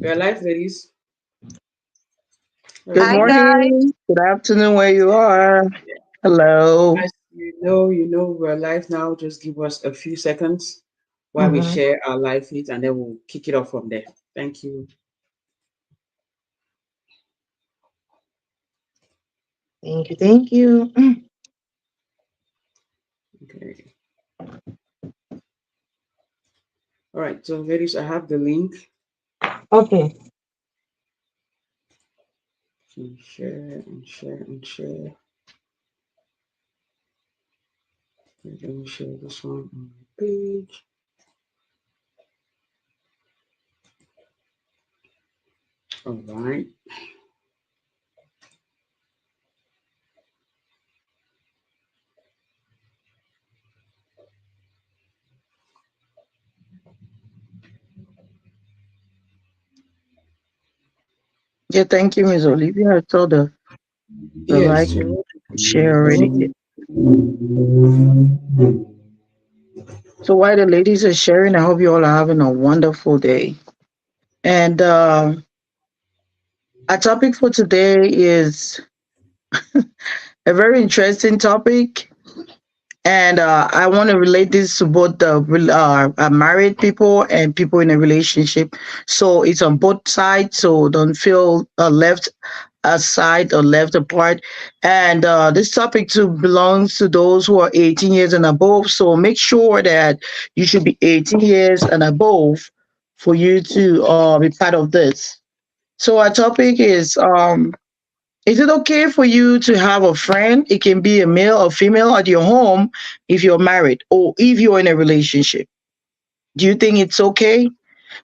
We're live, ladies. Good Hi Okay. guys. morning. Good afternoon, where you are. Hello. As we're live now. Just give us a few seconds while we hmm share our live feed, and then we'll kick it off from there. Thank you. Thank you. Thank you. Okay. All right. So, ladies, I have the link. Okay. So share and share and share. Okay, let me share this one on my page. All right. Yeah, thank you, Miss Olivia. I saw the like Yes. share already. Yeah. So while the ladies are sharing, I hope you all are having a wonderful day. And our topic for today is a very interesting topic. And I want to relate this to both the married people and people in a relationship. So it's on both sides. So don't feel left aside or left apart. And this topic too belongs to those who are 18 years and above. So make sure that you should be 18 years and above for you to be part of this. So our topic is it okay for you to have a friend? It can be a male or female at your home if you're married or if you're in a relationship. Do you think it's okay?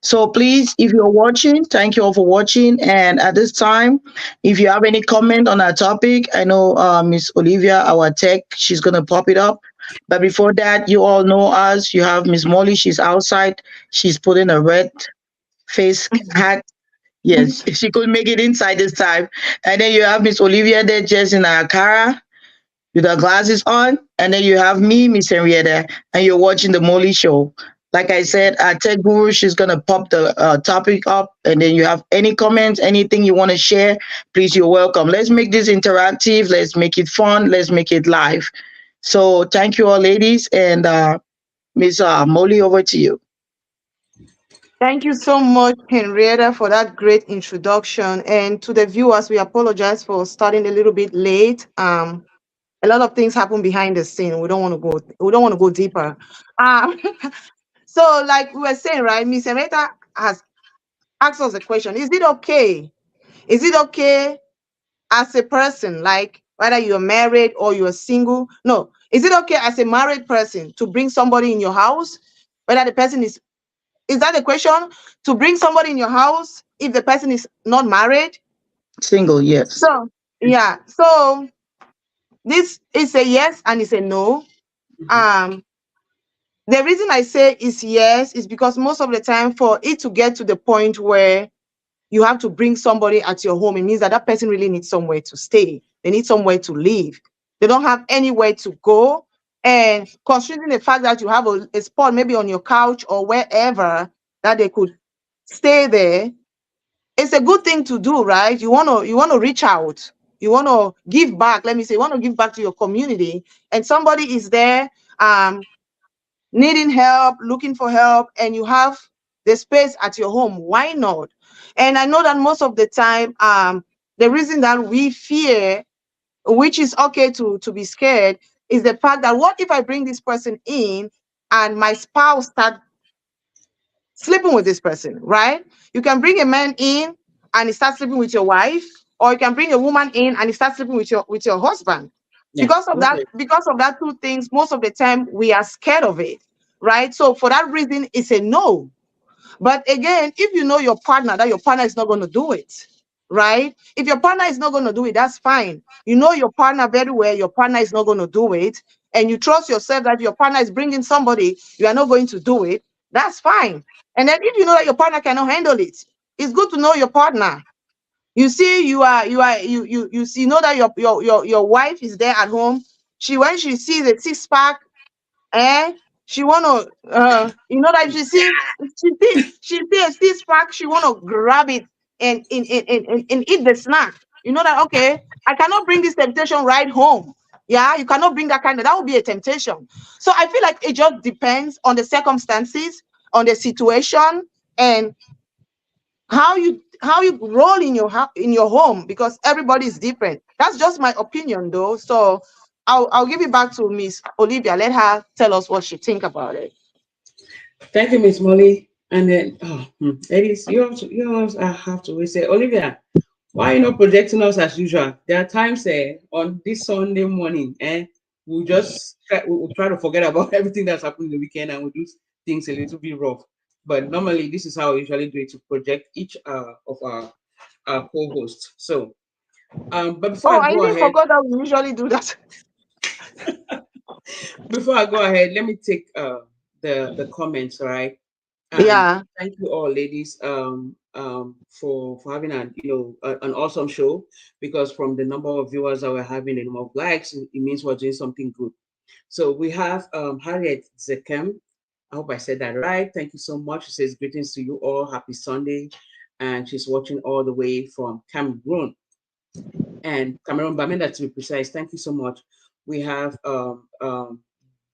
So please, if you're watching, thank you all for watching. And at this time, if you have any comment on our topic, I know Miss Olivia, our tech, she's gonna pop it up. But before that, you all know us. You have Miss Molly, she's outside. She's putting a red face hat. Yes, she could make it inside this time. And then you have Miss Olivia there just in her car with her glasses on. And then you have me, Miss Henrietta, and you're watching the Mollie Show. Like I said, our tech guru, she's going to pop the topic up. And then you have any comments, anything you want to share, please, you're welcome. Let's make this interactive. Let's make it fun. Let's make it live. So thank you all, ladies. And Miss Molly, over to you. Thank you so much, Henrietta, for that great introduction. And to the viewers, we apologize for starting a little bit late. A lot of things happen behind the scene. We don't want to go deeper. Um, so like we were saying, right, Miss Henrietta has asked us a question. Is it okay? Is it okay as a person, like whether you're married or you're single? No. Is it okay as a married person to bring somebody in your house, whether the person is that the question? To bring somebody in your house if the person is not married? Single, yes. So, yeah. So this is a yes and it's a no. Mhm. Um, the reason I say is yes is because most of the time, for it to get to the point where you have to bring somebody at your home, it means that that person really needs somewhere to stay. They need somewhere to live. They don't have anywhere to go. And considering the fact that you have a spot maybe on your couch or wherever that they could stay there, it's a good thing to do, right? You want to reach out. You want to give back. Let me say, you want to give back to your community, and somebody is there needing help, looking for help, and you have the space at your home. Why not? And I know that most of the time, the reason that we fear, which is okay to be scared, is the fact that what if I bring this person in and my spouse start sleeping with this person, right? You can bring a man in and he starts sleeping with your wife, or you can bring a woman in and he starts sleeping with your husband. Yeah. Okay. Because of that two things, most of the time we are scared of it, right? So for that reason, it's a no. But again, if you know your partner, that your partner is not going to do it, right? If your partner is not going to do it, that's fine. You know your partner very well, your partner is not going to do it, and you trust yourself that your partner is bringing somebody, you are not going to do it, that's fine. And then if you know that your partner cannot handle it, it's good to know your partner. You see, you see, know that your wife is there at home. When she sees a six pack, eh? She wanna you know that if she see a still spark, she wanna grab it and eat the snack. You know that, okay, I cannot bring this temptation right home. Yeah, you cannot bring that would be a temptation. So I feel like it just depends on the circumstances, on the situation, and how you roll in in your home, because everybody is different. That's just my opinion though. So I'll give it back to Miss Olivia. Let her tell us what she think about it. Thank you, Miss Molly. And then, ladies, you also have to always say, Olivia, why are you not projecting us as usual? There are times on this Sunday morning, we'll try to forget about everything that's happened in the weekend and we'll do things a little bit rough. But normally, this is how we usually do it to project each of our co-hosts. So, but Oh, I even forgot that we usually do that. before I go ahead, let me take the comments, all right? And Yeah. thank you all, ladies, for having an awesome show. Because from the number of viewers that we're having, the number of likes, it means we're doing something good. So we have Harriet Zekem. I hope I said that right. Thank you so much. She says greetings to you all. Happy Sunday, and she's watching all the way from Cameroon and Cameroon Bamenda, to be precise. Thank you so much. We have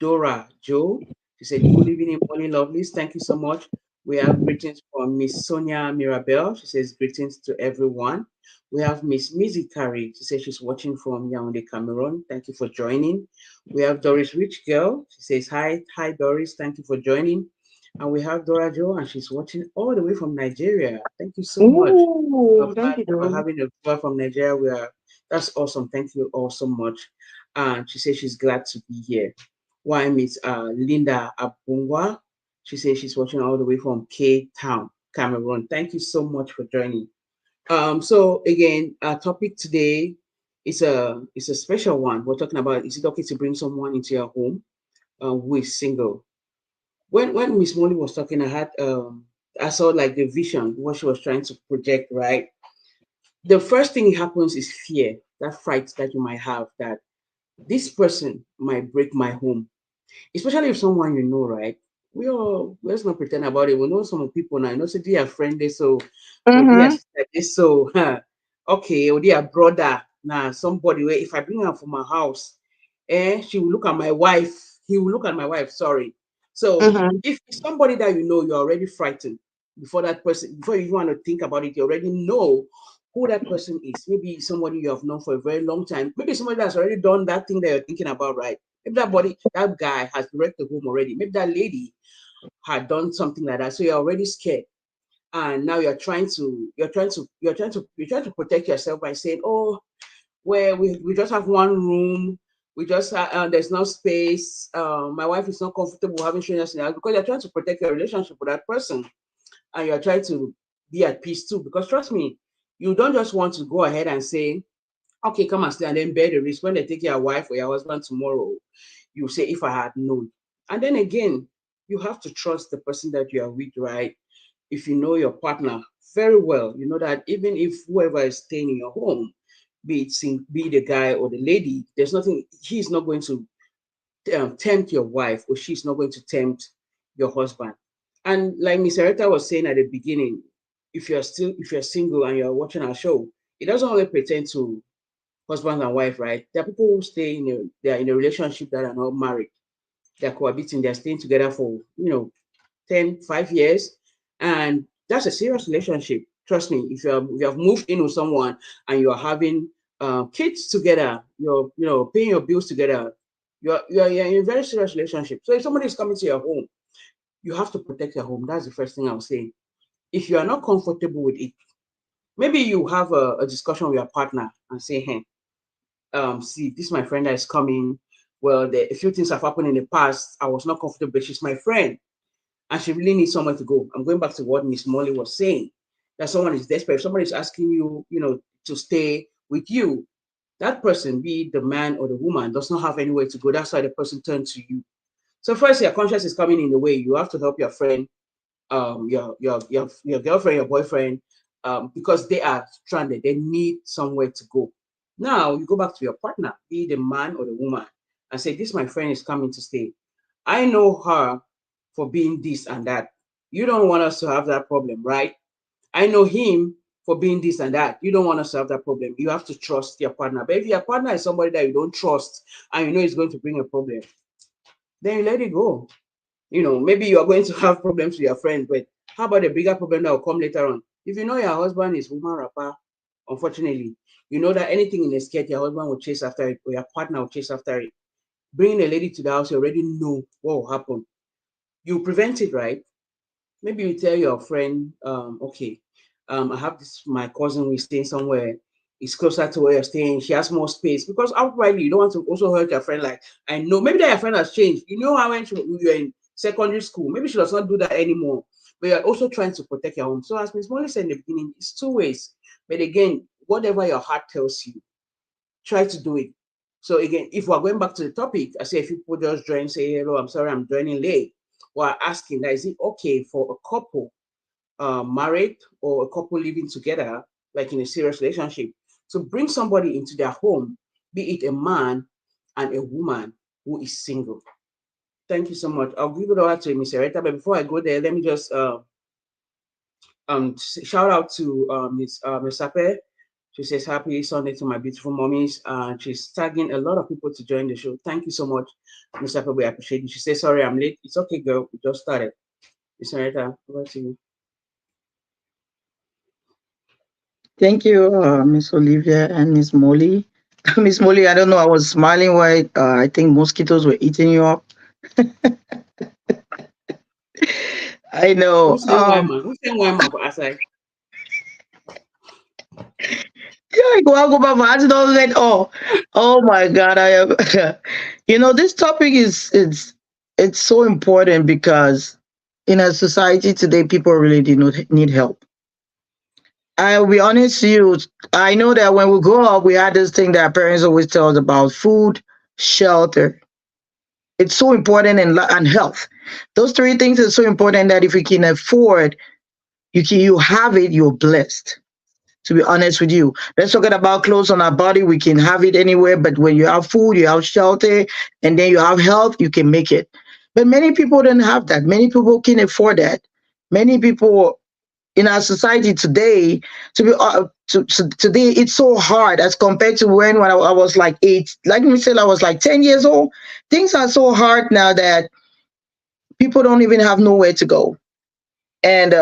Dora Joe. She said, "Good evening, morning lovelies. Thank you so much." We have greetings from Miss Sonia Mirabel. She says, "Greetings to everyone." We have Miss Mizzy Carey. She says she's watching from Yaoundé, Cameroon. Thank you for joining. We have Doris Rich Girl. She says, Hi, Doris. Thank you for joining." And we have Dora Joe, and she's watching all the way from Nigeria. Thank you so much Ooh, thank you, for Dory. having a viewer from Nigeria. That's awesome. Thank you all so much. And she says she's glad to be here. Why Miss Linda Abungwa? She says she's watching all the way from Cape Town, Cameroon. Thank you so much for joining. So again, our topic today is a special one. We're talking about, is it okay to bring someone into your home who is single? When Miss Molly was talking, I saw like the vision, what she was trying to project, right? The first thing happens is fear, that fright that you might have, that this person might break my home, especially if someone you know, right? We all, let's not pretend about it. We know some people now. I know, say they are friendly, so or they are Mm-hmm. sister, this, so okay, or they are brother. Now somebody where if I bring her from my house, she will look at my wife. He will look at my wife. Sorry. So Mm-hmm. if it's somebody that you know, you're already frightened before that person, before you even want to think about it, you already know who that person is. Maybe somebody you have known for a very long time. Maybe somebody that's already done that thing that you're thinking about, right? Maybe that guy has wrecked the home already. Maybe that lady had done something like that. So you're already scared. And now you're trying to protect yourself by saying, oh, where we just have one room. We just there's no space. My wife is not comfortable having strangers in the house, because you're trying to protect your relationship with that person, and you're trying to be at peace too. Because trust me, you don't just want to go ahead and say, okay, come and stay, and then bear the risk when they take your wife or your husband tomorrow. You say, if I had known. And then again, you have to trust the person that you are with, right? If you know your partner very well, you know that even if whoever is staying in your home, be it the guy or the lady, there's nothing, he's not going to tempt your wife, or she's not going to tempt your husband. And like Miss Eretta was saying at the beginning, if you're single and you're watching our show, it doesn't only pertain to husband and wife, right? There are people who they're in a relationship that are not married. They're cohabiting, they're staying together for 5 years. And that's a serious relationship. Trust me, if you have moved in with someone and you're having kids together, you're paying your bills together, you're in a very serious relationship. So if somebody is coming to your home, you have to protect your home. That's the first thing I'll say. If you are not comfortable with it, maybe you have a discussion with your partner and say, hey, see, this is my friend that is coming. Well, a few things have happened in the past. I was not comfortable, but she's my friend and she really needs somewhere to go. I'm going back to what Miss Molly was saying, that someone is desperate. If somebody is asking you, to stay with you, that person, be it the man or the woman, does not have anywhere to go. That's why the person turned to you. So first, your conscience is coming in the way. You have to help your friend, your girlfriend, your boyfriend, because they are stranded. They need somewhere to go. Now you go back to your partner, be it the man or the woman, and say, "This my friend is coming to stay. I know her for being this and that. You don't want us to have that problem, right? I know him for being this and that. You don't want us to have that problem. You have to trust your partner. But if your partner is somebody that you don't trust and you know is going to bring a problem, then you let it go. Maybe you are going to have problems with your friend, but how about the bigger problem that will come later on? If you know your husband is woman rapper, unfortunately, you know that anything in a skirt, your husband will chase after it, or your partner will chase after it. Bringing a lady to the house, you already know what will happen. You prevent it, right? Maybe you tell your friend, okay, I have this my cousin who is staying somewhere. It's closer to where you're staying. She has more space because outrightly you don't want to also hurt your friend. Like I know maybe that your friend has changed. You know how when you're in secondary school, maybe she does not do that anymore. But you're also trying to protect your home. So as Ms. Molly said in the beginning, it's two ways. But again, whatever your heart tells you, try to do it. So again, if we're going back to the topic, I say if people just join, say hello, I'm sorry, I'm joining late. We're asking that is it okay for a couple married or a couple living together, like in a serious relationship, to bring somebody into their home, be it a man and a woman who is single? Thank you so much. I'll give it over to Miss Ereta, but before I go there, let me just shout out to Miss Sape. She says, Happy Sunday to my beautiful mommies. She's tagging a lot of people to join the show. Thank you so much, Miss Sape. We appreciate you. She says, Sorry, I'm late. It's okay, girl. We just started. Miss Ereta, over to you. Thank you, Miss Olivia and Miss Molly. Miss Molly, I don't know. I was smiling while I think mosquitoes were eating you up. I know. Who's saying why, man? Who's saying why, man? As I Yeah, go back for accident. Oh my God! I am. This topic is it's so important because in a society today, people really do not need help. I'll be honest with you. I know that when we grow up, we had this thing that our parents always tell us about food, shelter. It's so important and health. Those three things are so important that if you can afford, you have it, you're blessed. To be honest with you, let's talk about clothes on our body. We can have it anywhere, but when you have food, you have shelter, and then you have health, you can make it. But many people don't have that. Many people can afford that. Many people in our society today, today, it's so hard as compared to when I was like 8. Like me said, I was like 10 years old. Things are so hard now that people don't even have nowhere to go, and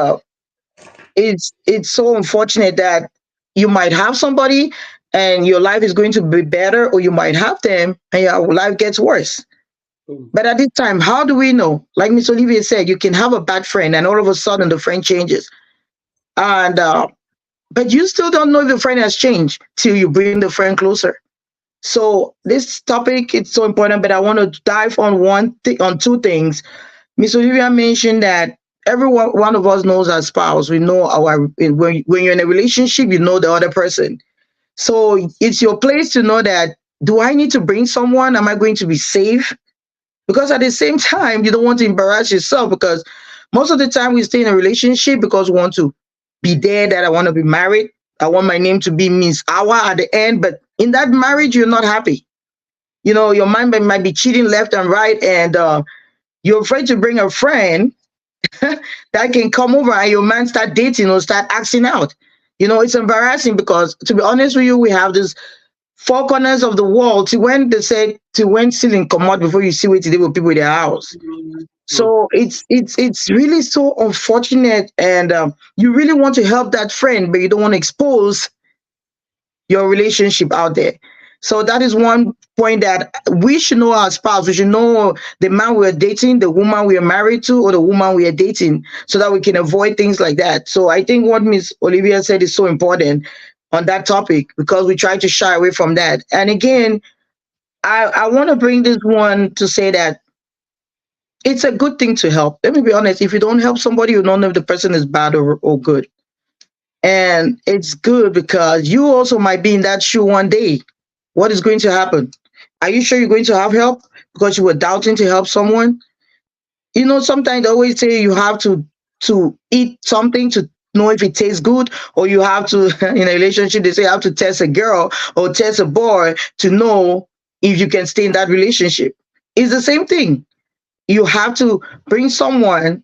it's so unfortunate that you might have somebody and your life is going to be better, or you might have them and your life gets worse. But at this time, how do we know? Like Miss Olivia said, you can have a bad friend and all of a sudden the friend changes, and but you still don't know if the friend has changed till you bring the friend closer. So this topic is so important, but I want to dive on on two things. Miss Olivia mentioned that one of us knows our spouse. We know when you're in a relationship, you know the other person. So it's your place to know that, do I need to bring someone? Am I going to be safe? Because at the same time, you don't want to embarrass yourself, because most of the time we stay in a relationship because we want to be there, that I want to be married. I want my name to be Miss Awa at the end. But in that marriage, you're not happy. Your mind might be cheating left and right, and you're afraid to bring a friend that can come over and your man start dating or start acting out. It's embarrassing because, to be honest with you, we have this four corners of the world to when they say to when ceiling come out before you see what to do with people in their house. So it's really so unfortunate, and you really want to help that friend, but you don't want to expose your relationship out there. So that is one point, that we should know our spouse. We should know the man we are dating, the woman we are married to, or the woman we are dating, so that we can avoid things like that. So I think what Miss Olivia said is so important on that topic, because we try to shy away from that. And again, I want to bring this one to say that it's a good thing to help. Let me be honest. If you don't help somebody, you don't know if the person is bad or good. And it's good because you also might be in that shoe one day. What is going to happen? Are you sure you're going to have help because you were doubting to help someone? Sometimes they always say you have to eat something to know if it tastes good, or you have to in a relationship they say you have to test a girl or test a boy to know if you can stay in that relationship. It's the same thing. You have to bring someone.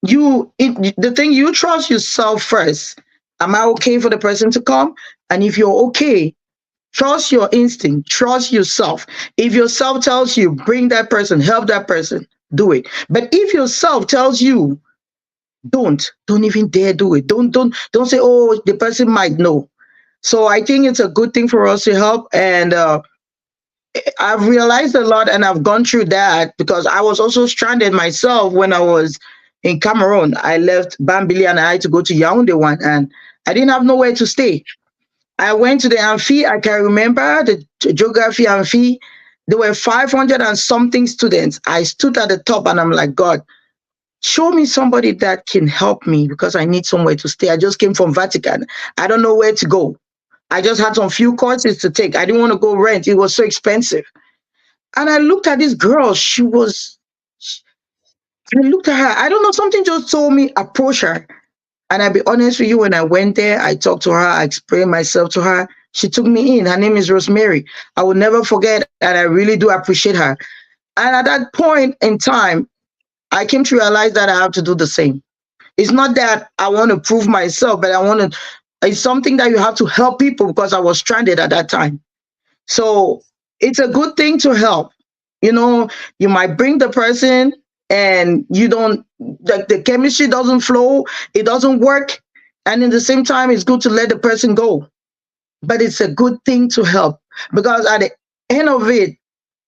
The thing, you trust yourself first. Am I okay for the person to come? And if you're okay, trust your instinct, trust yourself. If yourself tells you bring that person, help that person, do it. But if yourself tells you don't even dare do it. Don't say, oh, the person might know. So I think it's a good thing for us to help. And I've realized a lot, and I've gone through that because I was also stranded myself when I was in Cameroon. I left Bambili and I had to go to Yaoundé one, and I didn't have nowhere to stay. I went to the amphi. I can remember the geography amphi. There were 500 and something students. I stood at the top and I'm like, God, show me somebody that can help me because I need somewhere to stay. I just came from Vatican. I don't know where to go. I just had some few courses to take. I didn't want to go rent. It was so expensive. And I looked at this girl. I looked at her. I don't know, something just told me approach her. And I'll be honest with you, when I went there, I talked to her, I explained myself to her. She took me in. Her name is Rosemary. I will never forget, and I really do appreciate her. And at that point in time, I came to realize that I have to do the same. It's not that I want to prove myself, but it's something that you have to help people because I was stranded at that time. So it's a good thing to help. You know, you might bring the person and you don't, the chemistry doesn't flow, it doesn't work. And in the same time, it's good to let the person go. But it's a good thing to help because at the end of it,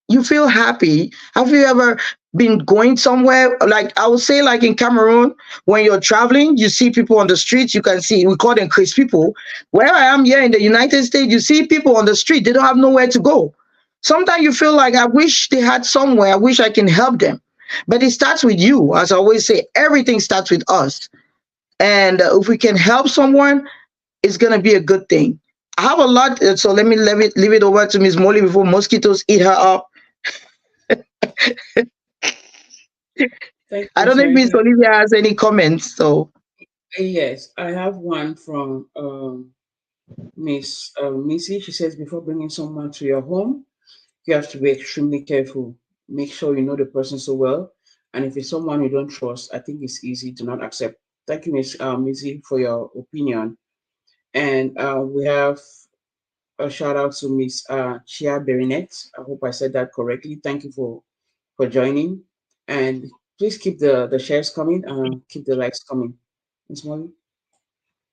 you feel happy. Have you ever been going somewhere? Like I would say, like in Cameroon, when you're traveling, you see people on the streets, you can see, we call them Chris people. Where I am here in the United States, you see people on the street, they don't have nowhere to go. Sometimes you feel like I wish they had somewhere, I wish I can help them. But it starts with you. As I always say, everything starts with us. And if we can help someone, it's going to be a good thing. I have a lot, so let me leave it over to Miss Molly before mosquitoes eat her up. Thank you, I Miss don't know if Miss Erica. Olivia has any comments. So Yes, I have one from Miss Missy. She says, before bringing someone to your home, you have to be extremely careful. Make sure you know the person so well. And if it's someone you don't trust, I think it's easy to not accept. Thank you, Miss Missy, for your opinion. And we have a shout out to Miss Chia Berinet. I hope I said that correctly. Thank you for joining. And please keep the shares coming and keep the likes coming. Miss Molly?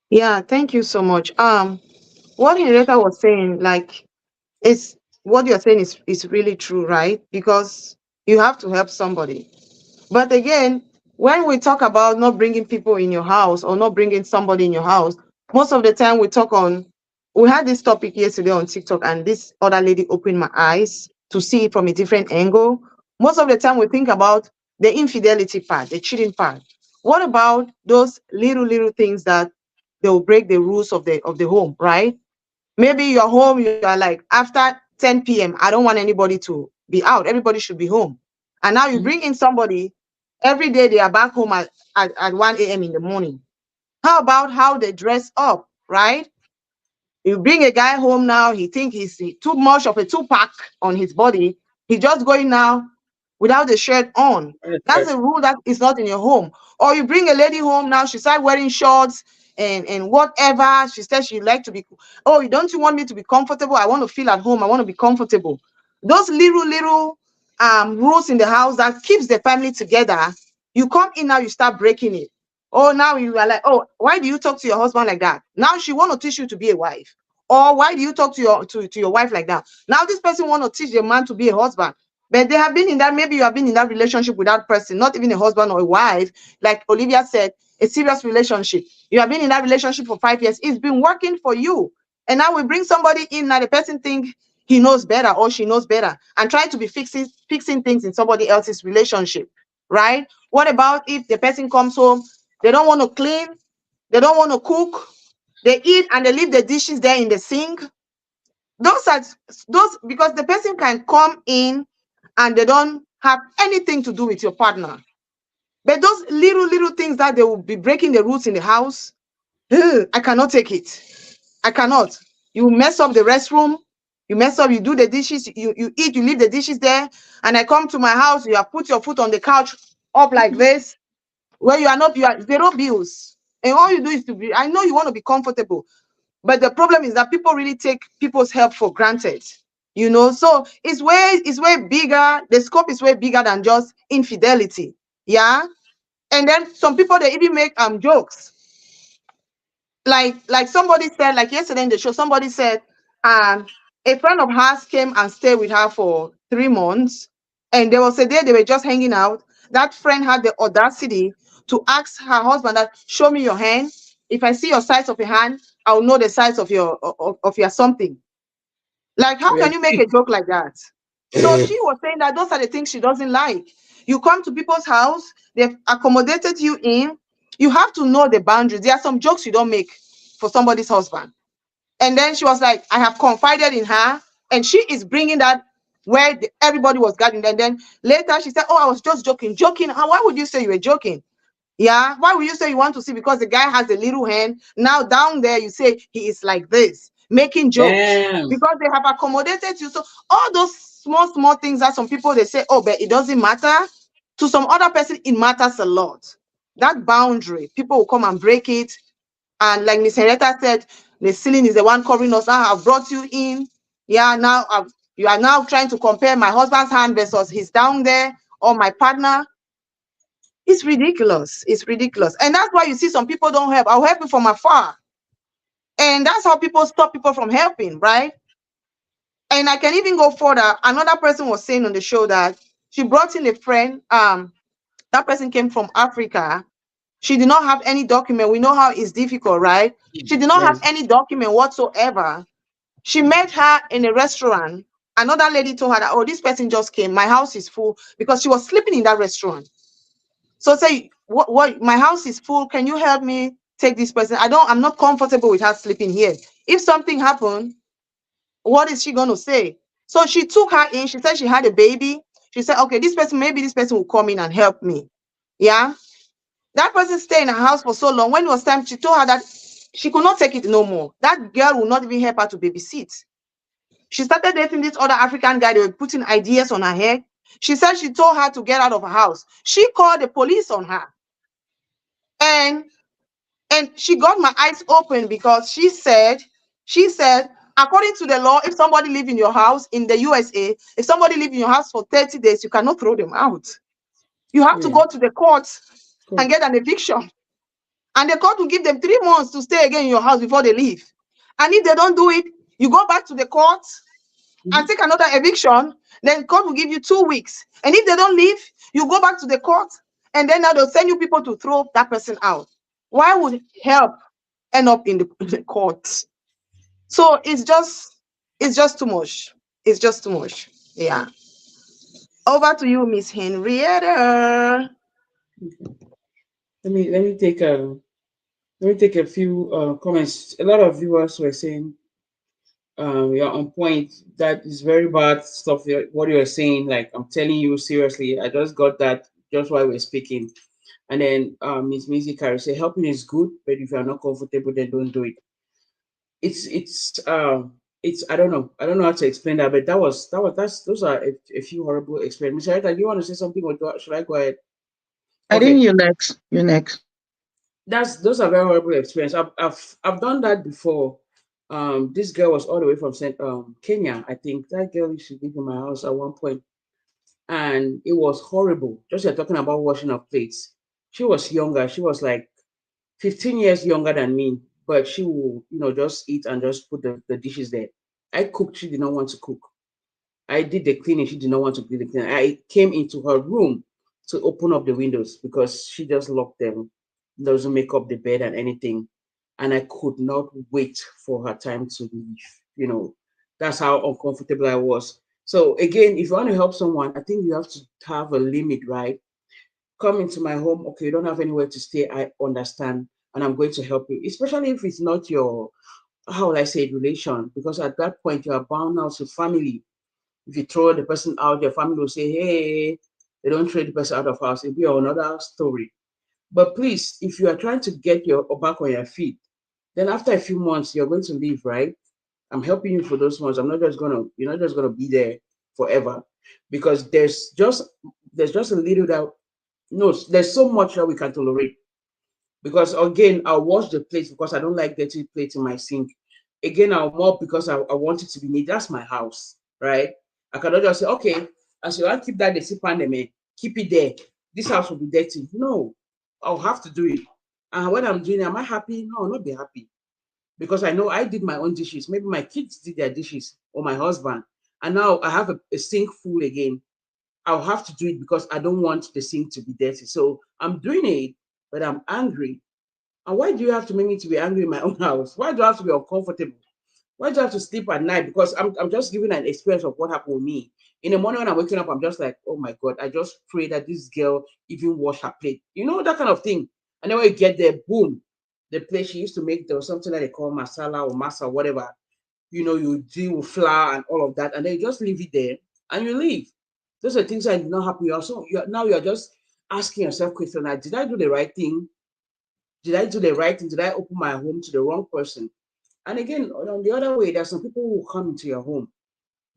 Yeah, thank you so much. What Henrietta was saying, like, it's what you're saying is really true, right? Because you have to help somebody. But again, when we talk about not bringing people in your house or not bringing somebody in your house, most of the time we had this topic yesterday on TikTok, and this other lady opened my eyes to see it from a different angle. Most of the time we think about the infidelity part, the cheating part. What about those little things that they'll break the rules of the home, right? Maybe you're home, you are like, after 10 p.m., I don't want anybody to be out. Everybody should be home. And now you Mhm. bring in somebody, every day they are back home at 1 a.m. in the morning. How about how they dress up, right? You bring a guy home now, he think he's too much of a two-pack on his body. He's just going now without the shirt on. That's That's right. a rule that is not in your home. Or you bring a lady home now, she start wearing shorts and whatever. She says she like to be, oh, don't you want me to be comfortable? I want to feel at home. I want to be comfortable. Those little rules in the house that keeps the family together. You come in now, you start breaking it. Oh, now you are like, oh, why do you talk to your husband like that? Now she want to teach you to be a wife. Or why do you talk to your wife like that? Now this person want to teach the man to be a husband. But they have been in that, maybe you have been in that relationship with that person, not even a husband or a wife, like Olivia said, a serious relationship. You have been in that relationship for 5 years. It's been working for you. And now we bring somebody in, now the person think he knows better or she knows better and try to be fixing things in somebody else's relationship, right? What about if the person comes home, they don't want to clean, they don't want to cook, they eat and they leave the dishes there in the sink? Those are those, because the person can come in and they don't have anything to do with your partner. But those little things that they will be breaking the rules in the house, I cannot take it. I cannot. You mess up the restroom. You mess up, you do the dishes, you eat, you leave the dishes there, and I come to my house, you have put your foot on the couch up like this, where you are zero bills. And all you do is to be, I know you want to be comfortable, but the problem is that people really take people's help for granted. So it's way bigger. The scope is way bigger than just infidelity. Yeah. And then some people, they even make jokes. Like somebody said, like yesterday in the show, somebody said, um, a friend of hers came and stayed with her for 3 months, and there was a day they were just hanging out. That friend had the audacity to ask her husband that, show me your hand. If I see your size of your hand, I'll know the size of your something. Like, how We are can you make a joke like that? So she was saying that those are the things she doesn't like. You come to people's house, they've accommodated you in. You have to know the boundaries. There are some jokes you don't make for somebody's husband. And then she was like, I have confided in her, and she is bringing that where everybody was gathering. And then later she said, oh, I was just joking. Joking? Why would you say you were joking? Yeah. Why would you say you want to see? Because the guy has a little hand. Now down there, you say he is like this, making jokes damn. because they have accommodated you. So all those small things that some people, they say, oh, but it doesn't matter. To some other person, it matters a lot. That boundary, people will come and break it. And like Miss Henrietta said, the ceiling is the one covering us. Now I've brought you in. Yeah, now you are now trying to compare my husband's hand versus his down there, or my partner. It's ridiculous. It's ridiculous. And that's why you see some people don't help. I'll help you from afar. And that's how people stop people from helping, right? And I can even go further. Another person was saying on the show that she brought in a friend. That person came from Africa. She did not have any document. We know how it's difficult, right? She did not have Yes. any document whatsoever. She met her in a restaurant. Another lady told her that, oh, this person just came. My house is full, because she was sleeping in that restaurant. So say, what, my house is full. Can you help me take this person? I'm not comfortable with her sleeping here. If something happened, what is she going to say? So she took her in. She said she had a baby. She said, okay, maybe this person will come in and help me. Yeah. That person stayed in her house for so long. When it was time, she told her that she could not take it no more. That girl will not even help her to babysit. She started dating this other African guy. They were putting ideas on her head. She said she told her to get out of her house. She called the police on her. And she got my eyes open, because she said, according to the law, if somebody live in your house in the USA, if somebody live in your house for 30 days, you cannot throw them out. You have to Yeah. go to the courts Cool. and get an eviction. And the court will give them 3 months to stay again in your house before they leave. And if they don't do it, you go back to the court and take another eviction. Then court will give you 2 weeks. And if they don't leave, you go back to the court, and then now they'll send you people to throw that person out. Why would help end up in the court? So it's just too much. It's just too much. Yeah. Over to you, Miss Henrietta. Let me take a few comments. A lot of viewers were saying you're on point. That is very bad stuff. What you're saying, like, I'm telling you seriously, I just got that just while we're speaking. And then Miss Missy Carey say helping is good, but if you're not comfortable, then don't do it. It's I don't know how to explain that, but that's those are a few horrible experiences. Miss Rita, do you want to say something, or should I go ahead? I think Okay, you next. You next. those are very horrible experience. I've done that before. This girl was all the way from Kenya. I think that girl used to live in my house at one point, and it was horrible. Just you're talking about washing of plates. She was younger. She was like 15 years younger than me, but she will, just eat and just put the dishes there. I cooked. She did not want to cook. I did the cleaning. She did not want to do the cleaning. I came into her room to open up the windows because she just locked them, doesn't make up the bed and anything. And I could not wait for her time to leave. That's how uncomfortable I was. So again, if you want to help someone, I think you have to have a limit, right? Come into my home. Okay, you don't have anywhere to stay. I understand. And I'm going to help you, especially if it's not your, how will I say, relation, because at that point you are bound now to family. If you throw the person out, your family will say, hey, they don't throw the person out of house. It'll be another story. But please, if you are trying to get your back on your feet, then after a few months, you're going to leave, right? I'm helping you for those months. I'm not just gonna, you're not just gonna be there forever, because there's just a little that, no, there's so much that we can tolerate. Because again, I'll wash the plates because I don't like dirty plates in my sink. Again, I'll mop because I want it to be neat. That's my house, right? I cannot just say, okay, as you want keep that the pandemic, keep it there. This house will be dirty. No, I'll have to do it. And when I'm doing it, am I happy? No, I'll not be happy, because I know I did my own dishes. Maybe my kids did their dishes or my husband. And now I have a sink full again. I'll have to do it because I don't want the sink to be dirty. So I'm doing it, but I'm angry. And why do you have to make me to be angry in my own house? Why do I have to be uncomfortable? Why do I have to sleep at night? Because I'm just giving an experience of what happened with me. In the morning when I'm waking up, I'm just like, oh my God, I just pray that this girl even wash her plate. You know, that kind of thing. And then when you get there, boom, the plate she used to make, there was something that they call masala or masa, whatever. You know, you deal with flour and all of that, and then you just leave it there and you leave. Those are things that did not happen. Now you're just asking yourself questions like, did I do the right thing? Did I do the right thing? Did I open my home to the wrong person? And again, on the other way, there's some people who come into your home.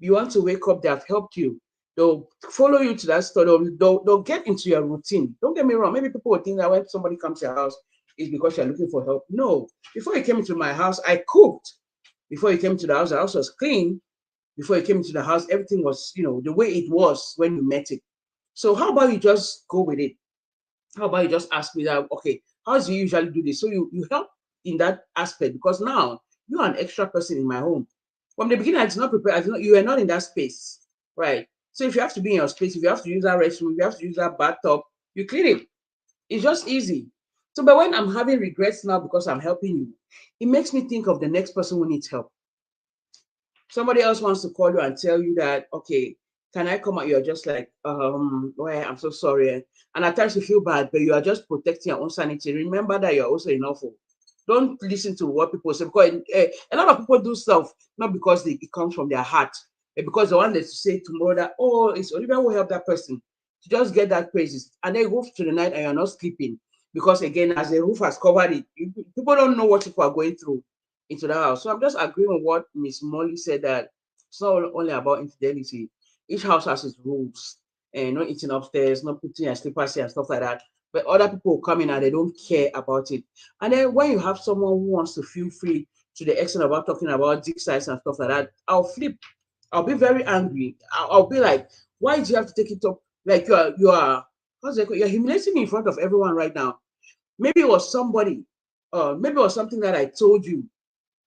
You want to wake up, they have helped you. They'll follow you to that store. They'll get into your routine. Don't get me wrong. Maybe people will think that when somebody comes to your house, it's because you're looking for help. No. Before you came into my house, I cooked. Before you came to the house was clean. Before you came into the house, everything was, the way it was when you met it. So how about you just go with it? How about you just ask me that, okay, how do you usually do this? So you help in that aspect, because now you're an extra person in my home. From the beginning, I did not prepare, you are not in that space, right? So if you have to be in your space, if you have to use that restroom, if you have to use that bathtub, you clean it. It's just easy. So, but when I'm having regrets now because I'm helping you, it makes me think of the next person who needs help. Somebody else wants to call you and tell you that, okay, can I come out? You're just like, well, I'm so sorry. And at times you feel bad, but you are just protecting your own sanity. Remember that you're also enough. Don't listen to what people say, because a lot of people do stuff not because it comes from their heart, but because they want to say tomorrow that, oh, it's Olivia who help that person to just get that praises. And then go to the night and you're not sleeping. Because again, as the roof has covered it, people don't know what people are going through into that house. So I'm just agreeing with what Miss Molly said, that it's not only about infidelity. Each house has its rules, and not eating upstairs, not putting your slippers here and stuff like that. But other people will come in and they don't care about it. And then when you have someone who wants to feel free to the extent about talking about dick size and stuff like that, I'll flip. I'll be very angry. I'll be like, why do you have to take it up? Like you are how's it called? You're humiliating me in front of everyone right now. Maybe it was somebody, maybe it was something that I told you.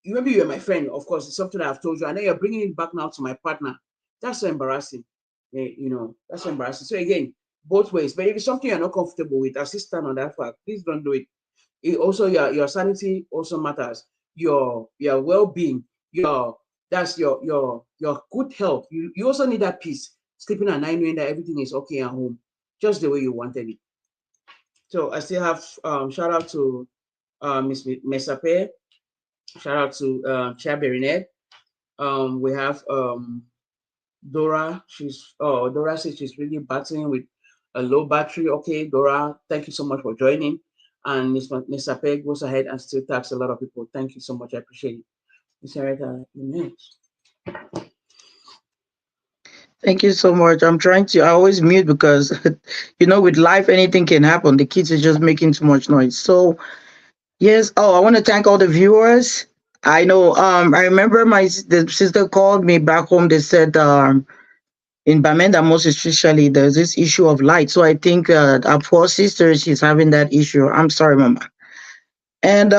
Maybe you're my friend, of course, it's something I've told you, and then you're bringing it back now to my partner. That's so embarrassing. That's so embarrassing. So again, both ways. But if it's something you're not comfortable with, assist stand on that fact. Please don't do it. Also, your sanity also matters. Your well-being, your good health. You also need that peace. Sleeping at night knowing that everything is okay at home, just the way you wanted it. So I still have shout out to Miss Mesape. Shout out to Chair Berinette. We have Dora. Dora says she's really battling with a low battery. Okay, Dora, thank you so much for joining. And Miss Ape goes ahead and still tags a lot of people. Thank you so much. I appreciate it. Miss Areta, Thank you so much. I always mute because, with life, anything can happen. The kids are just making too much noise. So, yes. Oh, I want to thank all the viewers. I know, I remember the sister called me back home. They said, in Bamenda, most especially, there's this issue of light. So I think our poor sister, she's having that issue. I'm sorry, Mama. And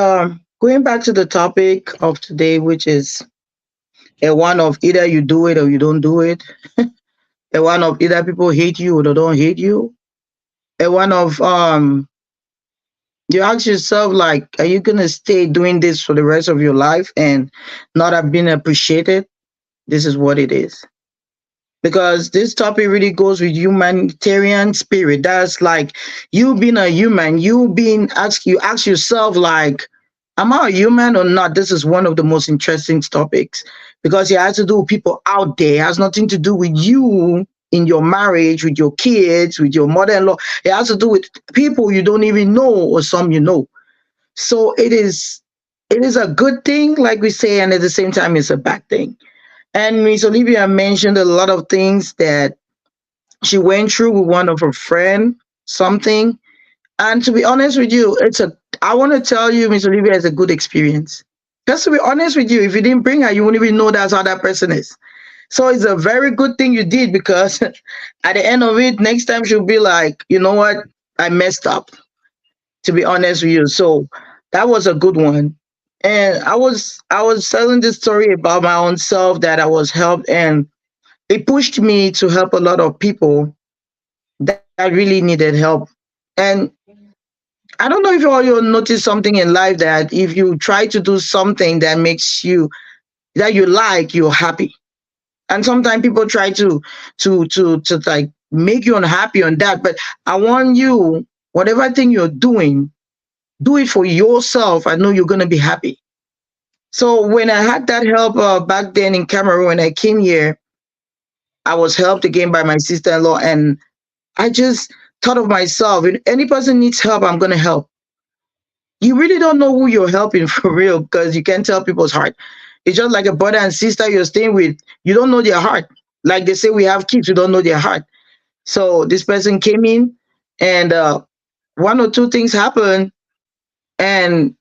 going back to the topic of today, which is a one of either you do it or you don't do it. A one of either people hate you or they don't hate you. A one of you ask yourself like, are you gonna stay doing this for the rest of your life and not have been appreciated? This is what it is. Because this topic really goes with humanitarian spirit. That's like you being a human, you ask yourself like, am I a human or not? This is one of the most interesting topics because it has to do with people out there. It has nothing to do with you in your marriage, with your kids, with your mother-in-law. It has to do with people you don't even know or some you know. So it is it is a good thing, like we say, and at the same time, it's a bad thing. And Miss Olivia mentioned a lot of things that she went through with one of her friend, something. And to be honest with you, I want to tell you, Miss Olivia, it's a good experience. Just to be honest with you, if you didn't bring her, you wouldn't even know that's how that person is. So it's a very good thing you did because at the end of it, next time she'll be like, you know what? I messed up, to be honest with you. So that was a good one. And I was telling this story about my own self that I was helped, and it pushed me to help a lot of people that really needed help. And I don't know if all you'll notice something in life that if you try to do something that makes you that you like, you're happy. And sometimes people try to like make you unhappy on that. But I want you, whatever thing you're doing, do it for yourself. I know you're gonna be happy. So when I had that help back then in Cameroon, when I came here, I was helped again by my sister-in-law, and I just thought of myself. If any person needs help, I'm gonna help. You really don't know who you're helping for real because you can't tell people's heart. It's just like a brother and sister you're staying with. You don't know their heart. Like they say, we have kids, we don't know their heart. So this person came in, and one or two things happened, and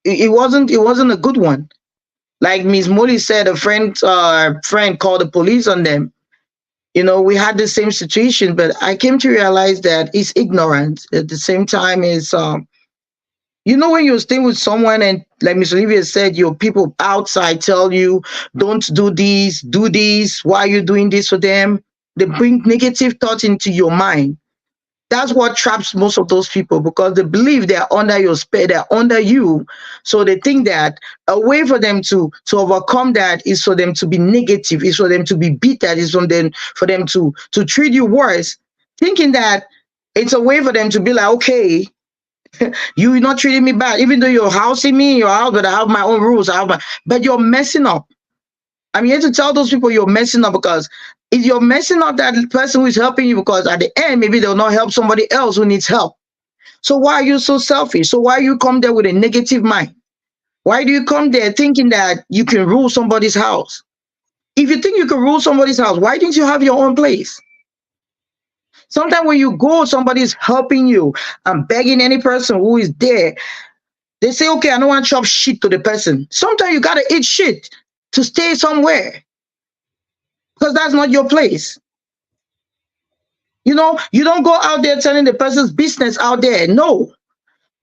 it wasn't a good one. Like Miss Molly said, a friend called the police on them. We had the same situation, but I came to realize that it's ignorance. At the same time, is when you're staying with someone, and like Miss Olivia said, your people outside tell you, don't do this, why are you doing this for them? They bring negative thoughts into your mind. That's what traps most of those people because they believe they're under your spell, they're under you. So they think that a way for them to overcome that is for them to be negative, is for them to be bitter, is for them to treat you worse, thinking that it's a way for them to be like, okay, you're not treating me bad, even though you're housing me in your house, but I have my own rules. But you're messing up. I'm here to tell those people you're messing up because if you're messing up that person who is helping you, because at the end, maybe they'll not help somebody else who needs help. So why are you so selfish? So why you come there with a negative mind? Why do you come there thinking that you can rule somebody's house? If you think you can rule somebody's house, why didn't you have your own place? Sometimes when you go, somebody's helping you and begging any person who is there. They say, okay, I don't want to chop shit to the person. Sometimes you got to eat shit to stay somewhere because that's not your place. You don't go out there telling the person's business out there. No.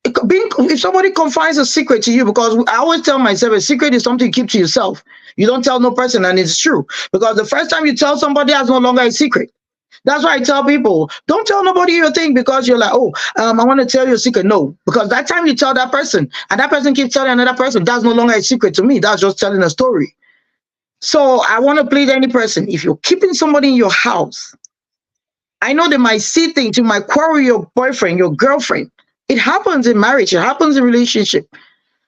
If somebody confides a secret to you, because I always tell myself a secret is something you keep to yourself. You don't tell no person, and it's true. Because the first time you tell somebody, that's no longer a secret. That's why I tell people, don't tell nobody your thing because you're like, oh, I want to tell you a secret. No, because that time you tell that person and that person keeps telling another person, that's no longer a secret to me. That's just telling a story. So I want to plead any person, if you're keeping somebody in your house, I know they might see things, you might quarrel your boyfriend, your girlfriend. It happens in marriage, it happens in relationship.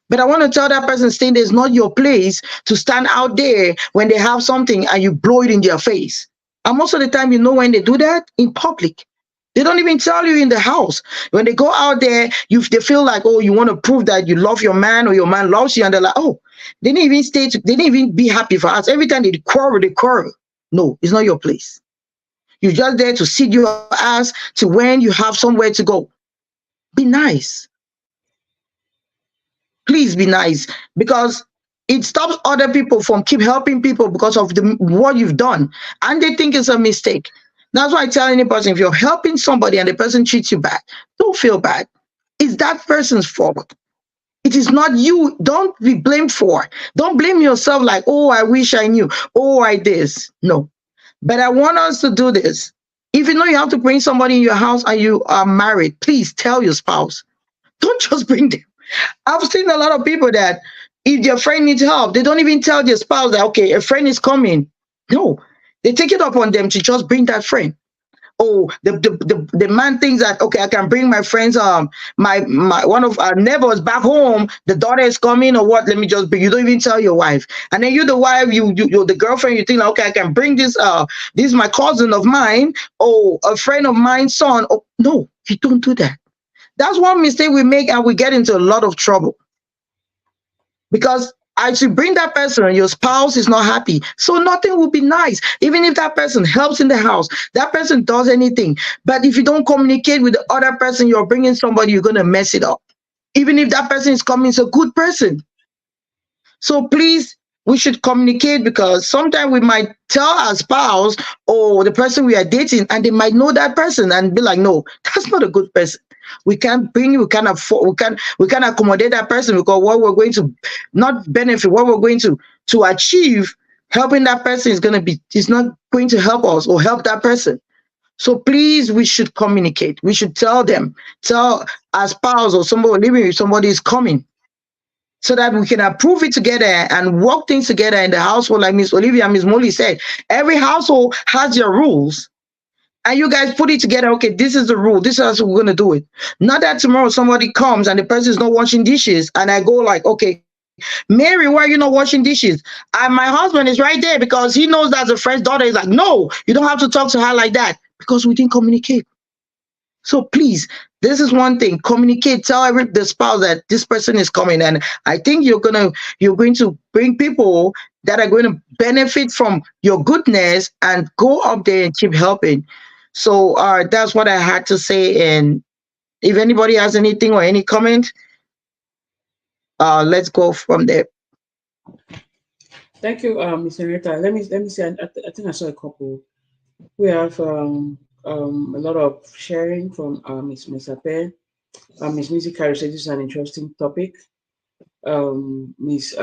But I want to tell that person staying there, it's not your place to stand out there when they have something and you blow it in their face. And most of the time, when they do that in public, they don't even tell you in the house. When they go out there, they feel like, oh, you want to prove that you love your man or your man loves you. And they're like, oh, they didn't even be happy for us. Every time they quarrel, they quarrel. No, it's not your place. You're just there to sit your ass to when you have somewhere to go. Be nice. Please be nice, because it stops other people from keep helping people because of what you've done, and they think it's a mistake. That's why I tell any person, if you're helping somebody and the person treats you bad, don't feel bad. It's that person's fault. It is not you. Don't be blamed for. Don't blame yourself like, oh, I wish I knew. Oh, I this. No. But I want us to do this. If you know you have to bring somebody in your house and you are married, please tell your spouse. Don't just bring them. I've seen a lot of people that if their friend needs help, they don't even tell their spouse that, okay, a friend is coming. No, they take it upon them to just bring that friend. Oh, the man thinks that, okay, I can bring my friends, my one of our neighbors back home, the daughter is coming or what, let me just bring. You don't even tell your wife. And then you're the wife, you're the girlfriend, you think like, okay, I can bring this is my cousin of mine, or a friend of mine's son. Oh, no, you don't do that. That's one mistake we make, and we get into a lot of trouble. because as you bring that person, your spouse is not happy. So nothing will be nice. Even if that person helps in the house, that person does anything. But if you don't communicate with the other person, you're bringing somebody, you're going to mess it up. Even if that person is coming, is a good person. So please, we should communicate because sometimes we might tell our spouse or the person we are dating, and they might know that person and be like, no, that's not a good person. We can't bring, we can't afford, we can accommodate that person because what we're going to not benefit, what we're going to achieve, helping that person is not going to help us or help that person. So please, we should communicate. We should tell them, tell our spouse or somebody living with somebody is coming so that we can approve it together and work things together in the household. Like Miss Olivia and Miss Molly said, every household has your rules. And you guys put it together. Okay, this is the rule. This is how we're going to do it. Not that tomorrow somebody comes and the person is not washing dishes. And I go like, okay, Mary, why are you not washing dishes? And my husband is right there because he knows that's a friend's daughter. He's like, no, you don't have to talk to her like that because we didn't communicate. So please, this is one thing. Communicate. Tell the spouse that this person is coming, and I think you're going to bring people that are going to benefit from your goodness and go up there and keep helping. So that's what I had to say. And if anybody has anything or any comment, let's go from there. Thank you, Miss Henrietta. Let me see. I think I saw a couple. We have a lot of sharing from Miss Ape. Miss Music Carey said this is an interesting topic. Miss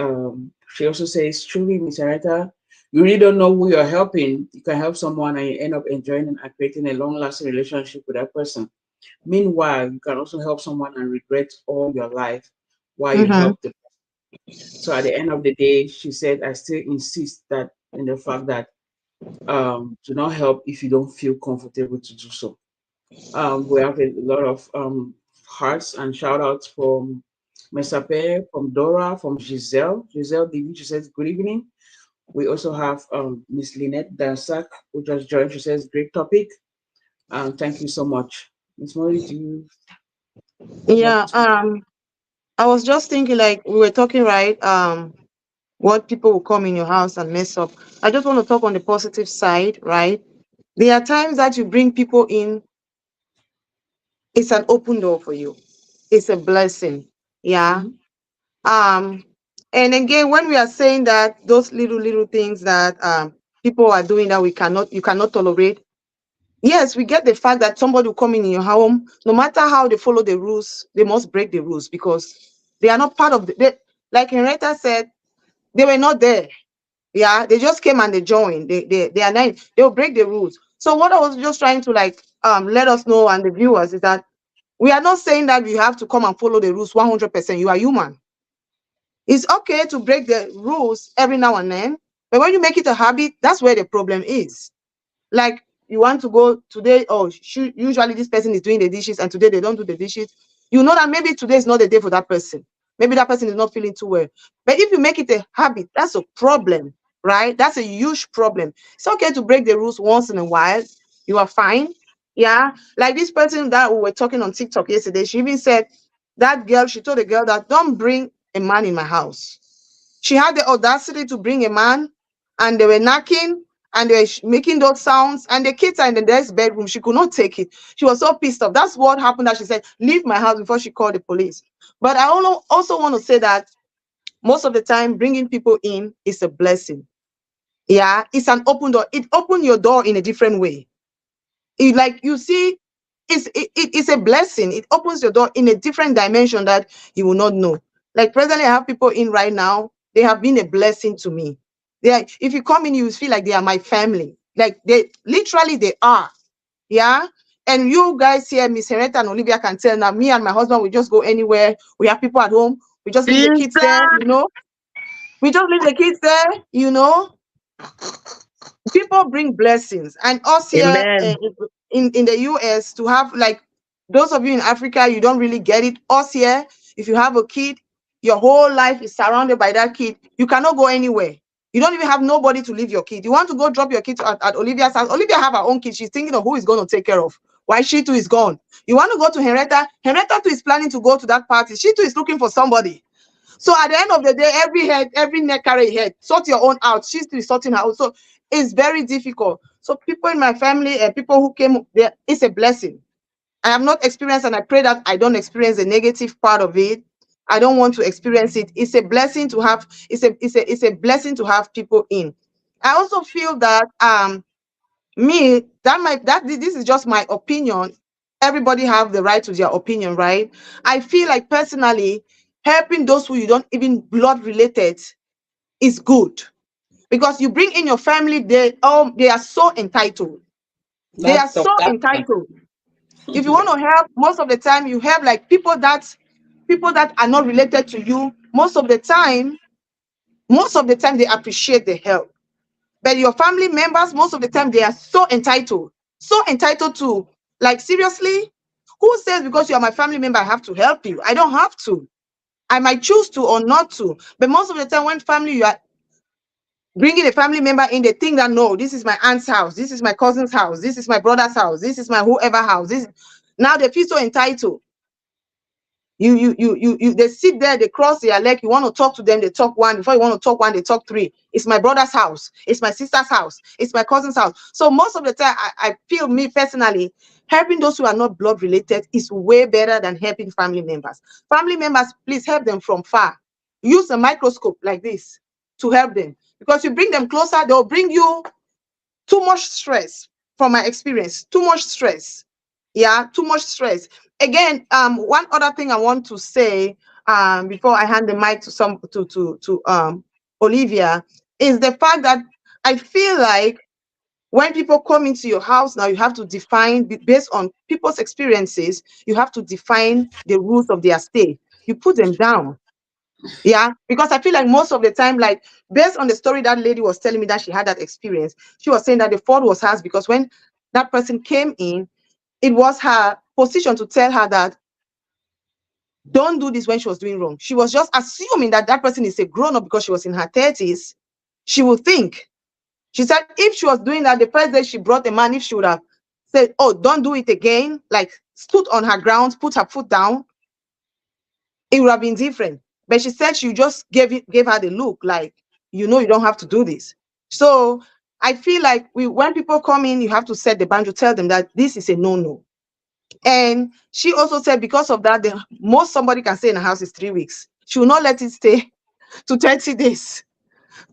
she also says truly, Miss Henrietta, you really don't know who you're helping. You can help someone and you end up enjoying and creating a long-lasting relationship with that person. Meanwhile, you can also help someone and regret all your life while you Mm-hmm. help them. So at the end of the day, she said, I still insist that in the fact that do not help if you don't feel comfortable to do so. We have a lot of hearts and shout outs from Mesape, from Dora, from Giselle. Giselle Divi, she says, good evening. We also have Miss Lynette Dansak, who just joined. She says, great topic. Thank you so much. Miss Molly, do you want Yeah. to? I was just thinking, like we were talking, right? What people will come in your house and mess up. I just want to talk on the positive side, right? There are times that you bring people in, it's an open door for you. It's a blessing. Yeah. Mhm. Um, and again, when we are saying that those little things that people are doing that you cannot tolerate. Yes, we get the fact that somebody will come in your home, no matter how they follow the rules, they must break the rules because they are not part of like Henrietta said, they were not there. Yeah, they just came and they joined. They are not, they'll break the rules. So what I was just trying to like let us know and the viewers is that we are not saying that you have to come and follow the rules 100%. You are human. It's okay to break the rules every now and then, but when you make it a habit, that's where the problem is. Like you want to go today, oh, usually this person is doing the dishes and today they don't do the dishes. You know that maybe today is not the day for that person. Maybe that person is not feeling too well. But if you make it a habit, that's a problem, right? That's a huge problem. It's okay to break the rules once in a while. You are fine. Yeah. Like this person that we were talking on TikTok yesterday, she even said that girl, she told the girl that don't bring a man in my house. She had the audacity to bring a man, and they were knocking and they were making those sounds, and the kids are in the next bedroom. She could not take it. She was so pissed off. That's what happened. That she said, "Leave my house," before she called the police. But I also want to say that most of the time, bringing people in is a blessing. Yeah, it's an open door. It opened your door in a different way. Like you see, it's a blessing. It opens your door in a different dimension that you will not know. Like presently, I have people in right now. They have been a blessing to me. If you come in, you will feel like they are my family. Like they are. Yeah. And you guys here, Miss Henrietta and Olivia can tell now, me and my husband, we just go anywhere. We have people at home. We just leave the kids there, Sister, you know. We just leave the kids there, you know. People bring blessings, and us here amen. in the US, to have like those of you in Africa, you don't really get it. Us here, if you have a kid, your whole life is surrounded by that kid. You cannot go anywhere. You don't even have nobody to leave your kid. You want to go drop your kid at Olivia's house. Olivia have her own kid. She's thinking of who is going to take care of. Why she too is gone. You want to go to Henrietta. Henrietta too is planning to go to that party. She too is looking for somebody. So at the end of the day, every neck carry a head. Sort your own out. She's still sorting her out. So it's very difficult. So people in my family and people who came there, it's a blessing. I have not experienced, and I pray that I don't experience the negative part of it. I don't want to experience it. It's a blessing to have. It's a blessing to have people in. I also feel that me that might that this is just my opinion. Everybody have the right to their opinion, right? I feel like personally helping those who you don't even blood related is good, because you bring in your family. They are so entitled. They are so That's fine. entitled. If you want to help, most of the time you help like people that are not related to you. Most of the time they appreciate the help. But your family members, most of the time, they are so entitled to, like, seriously, who says because you are my family member I have to help you? I don't have to. I might choose to or not to. But most of the time, when family, you are bringing a family member in, they think that, no, this is my aunt's house, this is my cousin's house, this is my brother's house, this is my whoever house. Now they feel so entitled. They sit there, they cross their leg. You want to talk to them, they talk one. Before you want to talk one, they talk three. It's my brother's house, it's my sister's house, it's my cousin's house. So most of the time, I feel, me personally, helping those who are not blood related is way better than helping family members. Family members, please help them from far. Use a microscope like this to help them, because you bring them closer, they'll bring you too much stress. From my experience, too much stress. Yeah, too much stress. Again, one other thing I want to say, before I hand the mic to Olivia, is the fact that I feel like when people come into your house now, you have to define, based on people's experiences, you have to define the rules of their stay. You put them down. Yeah, because I feel like most of the time, like, based on the story that lady was telling me that she had that experience, she was saying that the fault was hers, because when that person came in, it was her position to tell her that don't do this when she was doing wrong. She was just assuming that that person is a grown up because she was in her 30s. She would think. She said if she was doing that the first day she brought a man, if she would have said, oh, don't do it again, like stood on her ground, put her foot down, it would have been different. But she said she just gave her the look like, you don't have to do this. So I feel like when people come in, you have to set the boundary, tell them that this is a no-no. And she also said because of that, the most somebody can stay in a house is 3 weeks. She will not let it stay to 30 days.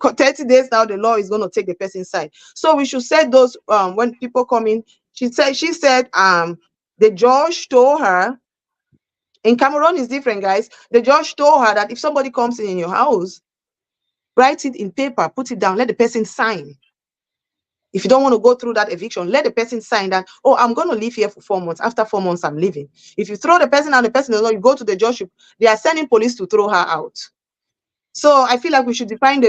30 days now, the law is going to take the person's side. So we should set those when people come in. She said the judge told her, in Cameroon is different, guys. The judge told her that if somebody comes in your house, write it in paper, put it down, let the person sign. If you don't want to go through that eviction, let the person sign that, oh, I'm going to live here for 4 months. After 4 months, I'm leaving. If you throw the person out, the person does not, you go to the judge, they are sending police to throw her out. So I feel like we should redefine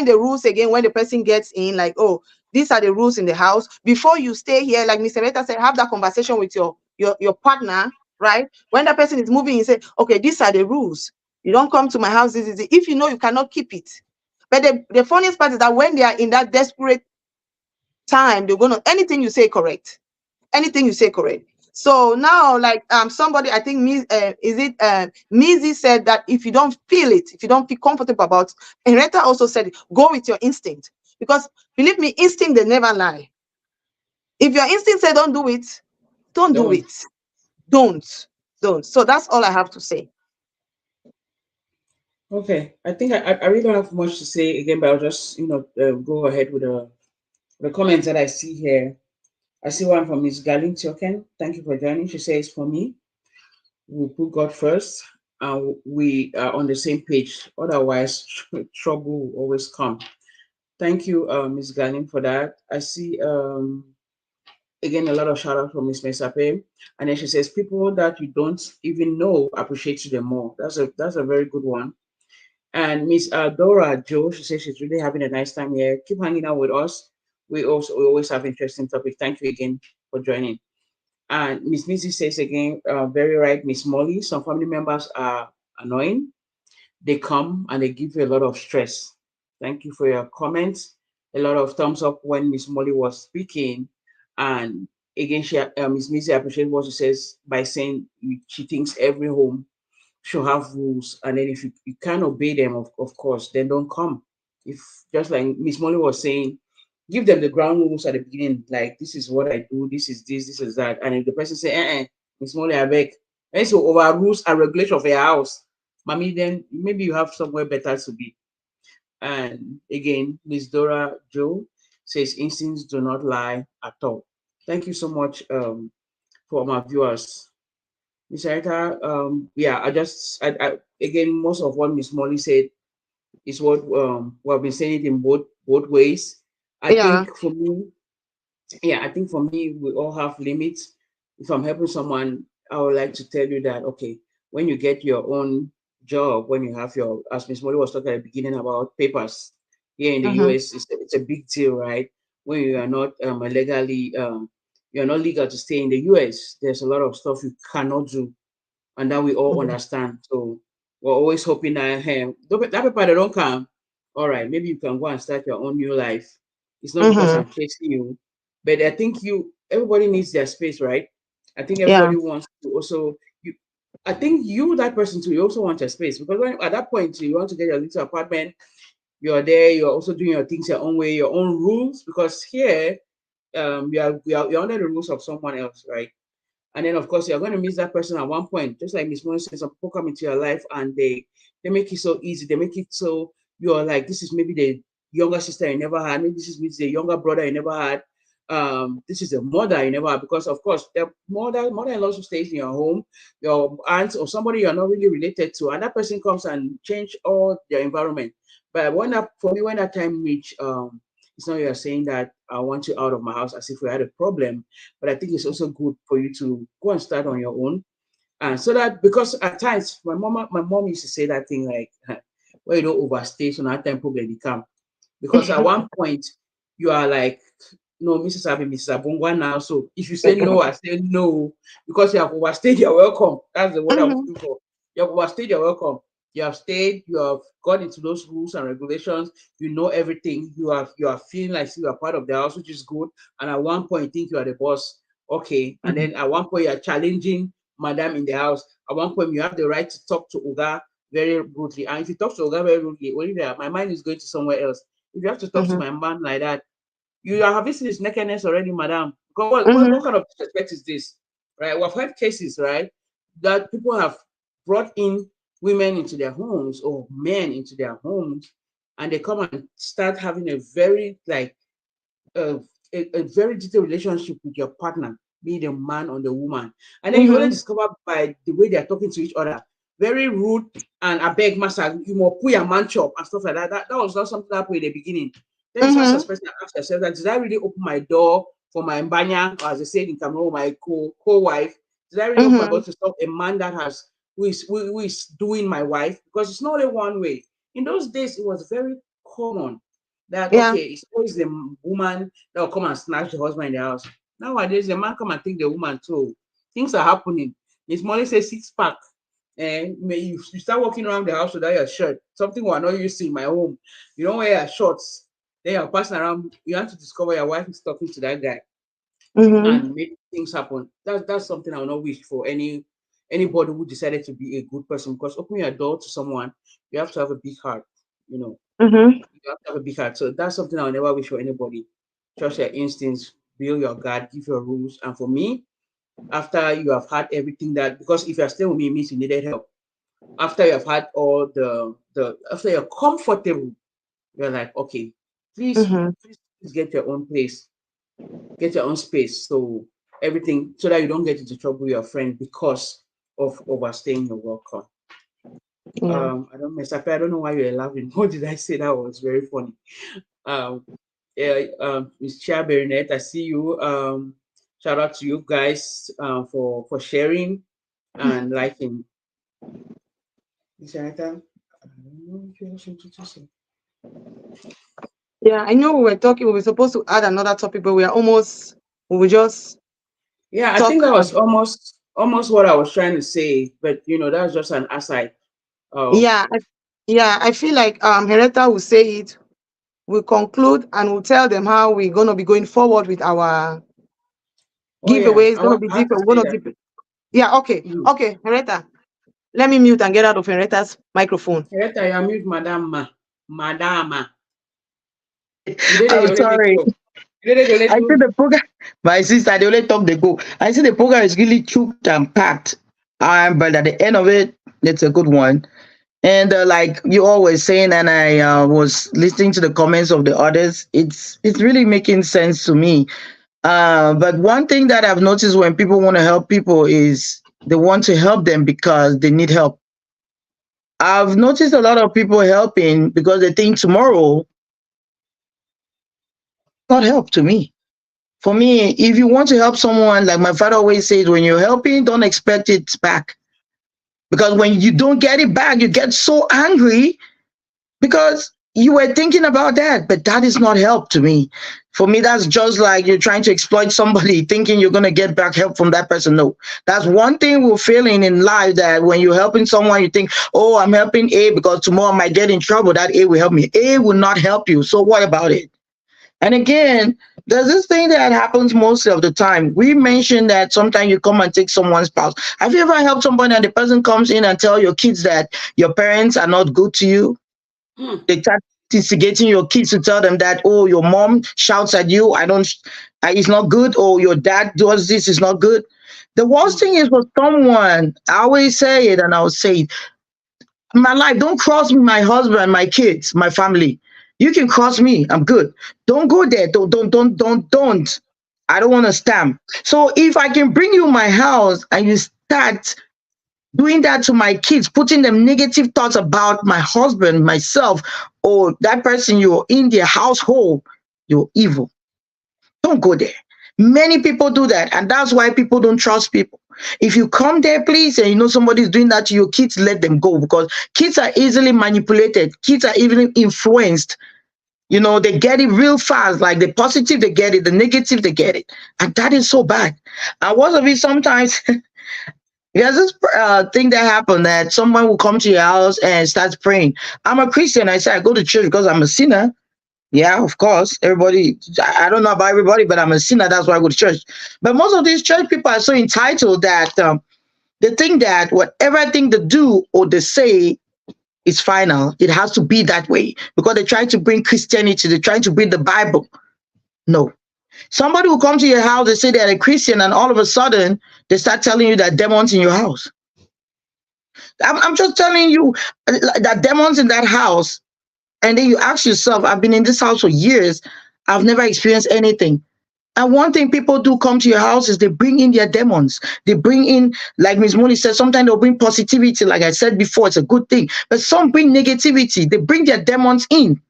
the rules again when the person gets in, like, oh, these are the rules in the house. Before you stay here, like Mr. Meta said, have that conversation with your partner, right? When that person is moving, you say, okay, these are the rules. You don't come to my house. This is it. If you know you cannot keep it. But the funniest part is that when they are in that desperate time, they're gonna anything you say correct. Anything you say correct. So now, like somebody, I think Mizi said that if you don't feel it, if you don't feel comfortable about, and Reta also said, go with your instinct. Because believe me, instinct, they never lie. If your instinct say don't do it, don't do it. Don't. So that's all I have to say. Okay, I think I really don't have much to say again, but I'll just go ahead with the comments that I see here. I see one from Miss Galin Tioken. Thank you for joining. She says, for me, we put God first and we are on the same page. Otherwise, trouble will always come. Thank you, Miss Galin, for that. I see again a lot of shout out from Miss Mesape. And then she says, people that you don't even know appreciate you the more. That's a very good one. And Miss Dora Joe, she says she's really having a nice time here. Keep hanging out with us. We always have interesting topics. Thank you again for joining. And Miss Missy says again, very right, Miss Molly. Some family members are annoying. They come and they give you a lot of stress. Thank you for your comments. A lot of thumbs up when Miss Molly was speaking. And again, Miss Missy appreciates what she says by saying she thinks every home should have rules, and then if you can't obey them, of course, then don't come. If, just like Miss Molly was saying, give them the ground rules at the beginning, like this is what I do, this is that. And if the person say, Miss Molly, I beg, and so over rules and regulation of your house, mommy, then maybe you have somewhere better to be. And again, Miss Dora Joe says instincts do not lie at all. Thank you so much for my viewers. Miss Arita, yeah, again, most of what Miss Molly said is what we have been saying it in both ways. I Yeah. think for me, yeah, I think for me, we all have limits. If I'm helping someone, I would like to tell you that, okay, when you get your own job, when you have your, as Miss Molly was talking at the beginning about papers, here in the Mm-hmm. US, it's a big deal, right? When you are not legally, you're not legal to stay in the US, there's a lot of stuff you cannot do, and that we all Mm-hmm. understand. So we're always hoping that, hey, that people that don't come, all right, maybe you can go and start your own new life. It's not because Mm-hmm. I'm chasing you, but I think everybody needs their space, right? I think Yeah. everybody wants to also you. I think you, that person too, you also want your space, because when at that point you want to get your little apartment, you're there, you're also doing your things your own way, your own rules, because here you're under the rules of someone else, right? And then of course you're going to miss that person at one point. Just like Miss Moon said, some people come into your life and they make it so easy. They make it so you're like, this is maybe the younger sister you never had. Maybe this is the younger brother you never had. This is the mother you never had, because of course the mother-in-law who stays in your home, your aunt or somebody you're not really related to, and that person comes and change all their environment. But for me, when that time reach, it's not you're saying that I want you out of my house as if we had a problem, but I think it's also good for you to go and start on your own. And so that, because at times my mom used to say that thing like, "Well, you don't overstay, so that time problem will come." Because at one point you are like, no, Mrs. Abi, Mrs. Abungwa now. So if you say no, I say no, because you have overstayed your welcome. That's the word I'm Mm-hmm. looking for. You have overstayed your welcome. You have stayed, you have got into those rules and regulations, you know everything, you are feeling like you are part of the house, which is good. And at one point you think you are the boss. Okay. And then at one point you are challenging madam in the house. At one point you have the right to talk to Oga very rudely. And if you talk to Oga very rudely, well, my mind is going to somewhere else. If you have to talk to Mm-hmm. my man like that, you have seen his nakedness already, madam. Because what Mm-hmm. kind of disrespect is this? Right? We've had cases, right, that people have brought in women into their homes or men into their homes, and they come and start having a very uh, a very detailed relationship with your partner, be the man or the woman. And then you only Mm-hmm. discover by the way they're talking to each other. Very rude, and I beg master, you more put your man chop and stuff like that. That was not something that happened in the beginning. Then you start Mm-hmm. suspecting and ask yourself that, did I really open my door for my mbanya, or as they say in Cameroon, my co-wife? Did I really open my door Mm-hmm. to stop a man that has who is doing my wife? Because it's not a one way. In those days, it was very common that, Yeah. okay, it's always the woman that will come and snatch the husband in the house. Nowadays, the man come and take the woman too. Things are happening. Miss Molly says six pack. And you start walking around the house without your shirt. Something we're not used to in my home. You don't wear your shorts. Then you're passing around. You have to discover your wife is talking to that guy Mm-hmm. and make things happen. That's something I will not wish for anybody who decided to be a good person. Because opening your door to someone, you have to have a big heart. You know, Mm-hmm. you have to have a big heart. So that's something I'll never wish for anybody. Trust your instincts, build your guard, give your rules. And for me, after you have had everything that, because if you're staying with me, it means you needed help. After you have had all the after you're comfortable, you're like, okay, please, Mm-hmm. please get your own place, get your own space. So everything, so that you don't get into trouble with your friend because of overstaying your welcome. Yeah. I don't mess up. I don't know why you're laughing. What did I say? That was very funny. Um, yeah, Miss Chia Bernette, I see you. Shout out to you guys for sharing and liking. Miss Anita, I don't know if you have something to say. Yeah. I know we were talking. We were supposed to add another topic, but we are almost. We will just Yeah, I think talk. that was almost what I was trying to say, but that was just an aside. Oh, Yeah. Yeah. I feel like Henrietta will say it. We'll conclude and we'll tell them how we're gonna be going forward with our oh yeah, giveaway. It's gonna be I have to different. We're say gonna that. give. Yeah. Okay. Mhm. Okay. Henrietta. Let me mute and get out of Henrietta's microphone. Henrietta, you are mute, Madam Ma. Madama. You did it, you I'm only take sorry. talk. You did it, you I see only the program. My sister, they only talk, they go. I see the program is really choked and packed. But at the end of it, it's a good one. And like you always saying, and I was listening to the comments of the others, it's really making sense to me. But one thing that I've noticed when people want to help people is they want to help them because they need help. I've noticed a lot of people helping because they think tomorrow not help to me. For me, if you want to help someone, like my father always says, when you're helping, don't expect it back. Because when you don't get it back, you get so angry because you were thinking about that, but that is not help to me. For me, that's just like you're trying to exploit somebody, thinking you're going to get back help from that person. No, that's one thing we're feeling in life, that when you're helping someone, you think, oh, I'm helping A because tomorrow I might get in trouble. That A will help me. A will not help you. So what about it? And again, there's this thing that happens most of the time. We mentioned that sometimes you come and take someone's spouse. Have you ever helped somebody and the person comes in and tell your kids that your parents are not good to you? Hmm. They start instigating your kids to tell them that, oh, your mom shouts at you, I don't, it's not good, or your dad does this, is not good. The worst Hmm. thing is for someone, I always say it and I'll say it, my life, don't cross me, my husband, my kids, my family. You can cross me, I'm good. Don't go there. Don't. I don't want to stamp. So if I can bring you my house and you start doing that to my kids, putting them negative thoughts about my husband, myself, or that person you're in their household, you're evil. Don't go there. Many people do that, and that's why people don't trust people. If you come there, please, and you know somebody's doing that to your kids, let them go, because kids are easily manipulated. Kids are even influenced. You know, they get it real fast. Like the positive, they get it. The negative, they get it. And that is so bad. And what of it sometimes, there's this thing that happened that someone will come to your house and starts praying. I'm a Christian. I say I go to church because I'm a sinner. Yeah, of course. Everybody, I don't know about everybody, but I'm a sinner. That's why I go to church. But most of these church people are so entitled that they think that whatever thing they do or they say is final. It has to be that way because they try to bring Christianity. They're trying to bring the Bible. No. Somebody will come to your house, they say they're a Christian, and all of a sudden they start telling you that demons in your house. I'm just telling you that demons in that house. And then you ask yourself, I've been in this house for years. I've never experienced anything. And one thing people do come to your house is they bring in their demons. They bring in, like Miss Mollie said, sometimes they'll bring positivity. Like I said before, it's a good thing. But some bring negativity. They bring their demons in.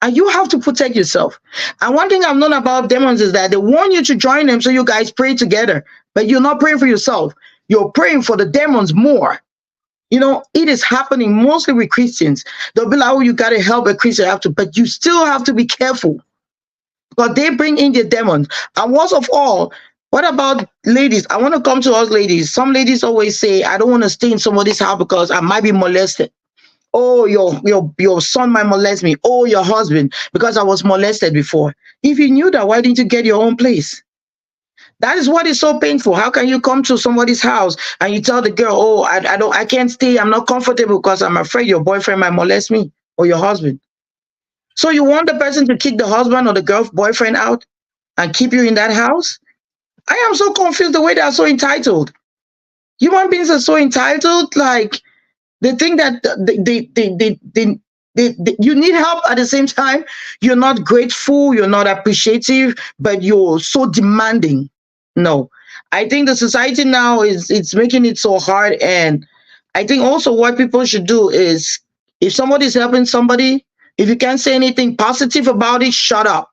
And you have to protect yourself. And one thing I've known about demons is that they want you to join them so you guys pray together. But you're not praying for yourself. You're praying for the demons more. You know, it is happening mostly with Christians. They'll be like, oh, you got to help a Christian, you have to, but you still have to be careful because they bring in the demons. And worst of all, what about ladies? I want to come to us ladies. Some ladies always say, I don't want to stay in somebody's house because I might be molested. Oh, your son might molest me. Oh, your husband, because I was molested before. If you knew that, why didn't you get your own place? That is what is so painful. How can you come to somebody's house and you tell the girl, "Oh, I can't stay. I'm not comfortable because I'm afraid your boyfriend might molest me or your husband." So you want the person to kick the husband or the girl boyfriend out and keep you in that house? I am so confused the way they are so entitled. Human beings are so entitled. Like they think that you need help at the same time. You're not grateful, you're not appreciative, but you're so demanding. No, I think the society now is it's making it so hard. And I think also what people should do is if somebody's helping somebody, if you can't say anything positive about it, shut up.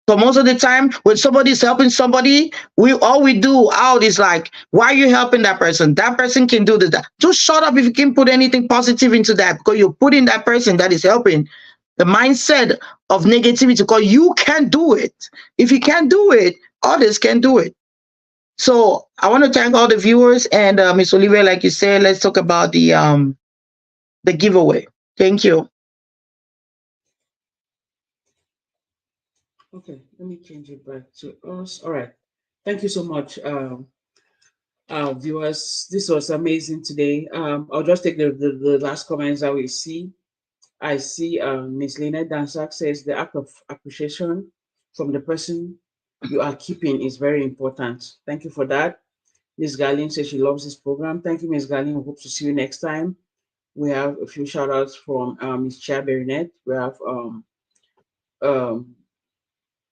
So most of the time, when somebody's helping somebody, we all we do out is like, why are you helping that person? That person can do this. That. Just shut up if you can put anything positive into that, because you're putting that person that is helping the mindset of negativity, because you can't do it. If you can't do it, others can do it. So I want to thank all the viewers and Miss Olivia, like you said, let's talk about the giveaway. Thank you. Okay, let me change it back to us. All right. Thank you so much. Viewers, this was amazing today. I'll just take the last comments that we see. I see Miss Lena Dansak says the act of appreciation from the person you are keeping is very important. Thank you for that. Miss Garlin says she loves this program. Thank you, Miss Garlin. We hope to see you next time. We have a few shout outs from Miss Chia Berinet. We have um,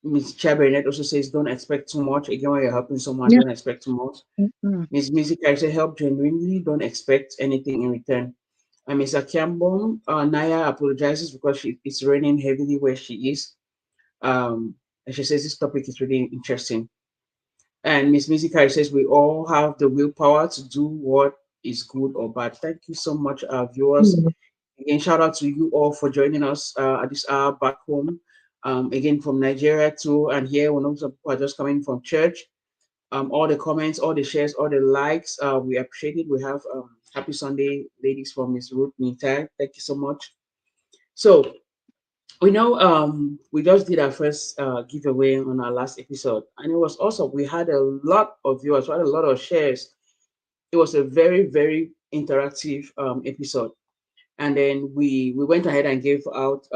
Miss Chia Berinet also says don't expect too much. Again, when you're helping someone, Yeah. don't expect too much. Mhm. Miss Music, I say help genuinely, don't expect anything in return. And Miss Akiambom, Naya apologizes because it's raining heavily where she is. And she says this topic is really interesting. And Miss Musica says we all have the willpower to do what is good or bad. Thank you so much, viewers. Mhm. Again, shout out to you all for joining us at this hour back home. Again, from Nigeria too, and here we know some people are just coming from church. All the comments, all the shares, all the likes, we appreciate it. We have Happy Sunday, ladies from Miss Ruth Mintai. Thank you so much. So we know we just did our first giveaway on our last episode, and it was awesome. We had a lot of viewers, we had a lot of shares. It was a very, very interactive episode. And then we went ahead and gave out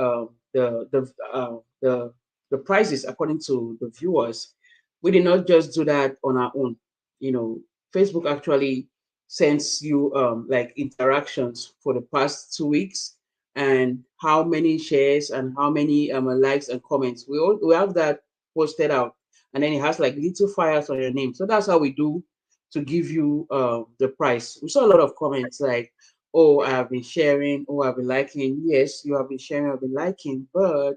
the prizes according to the viewers. We did not just do that on our own. You know, Facebook actually sends you like interactions for the past 2 weeks and how many shares and how many likes and comments. We have that posted out, and then it has like little fires on your name. So that's how we do to give you the prize. We saw a lot of comments like, oh, I have been sharing, oh, I've been liking. Yes, you have been sharing, I've been liking, but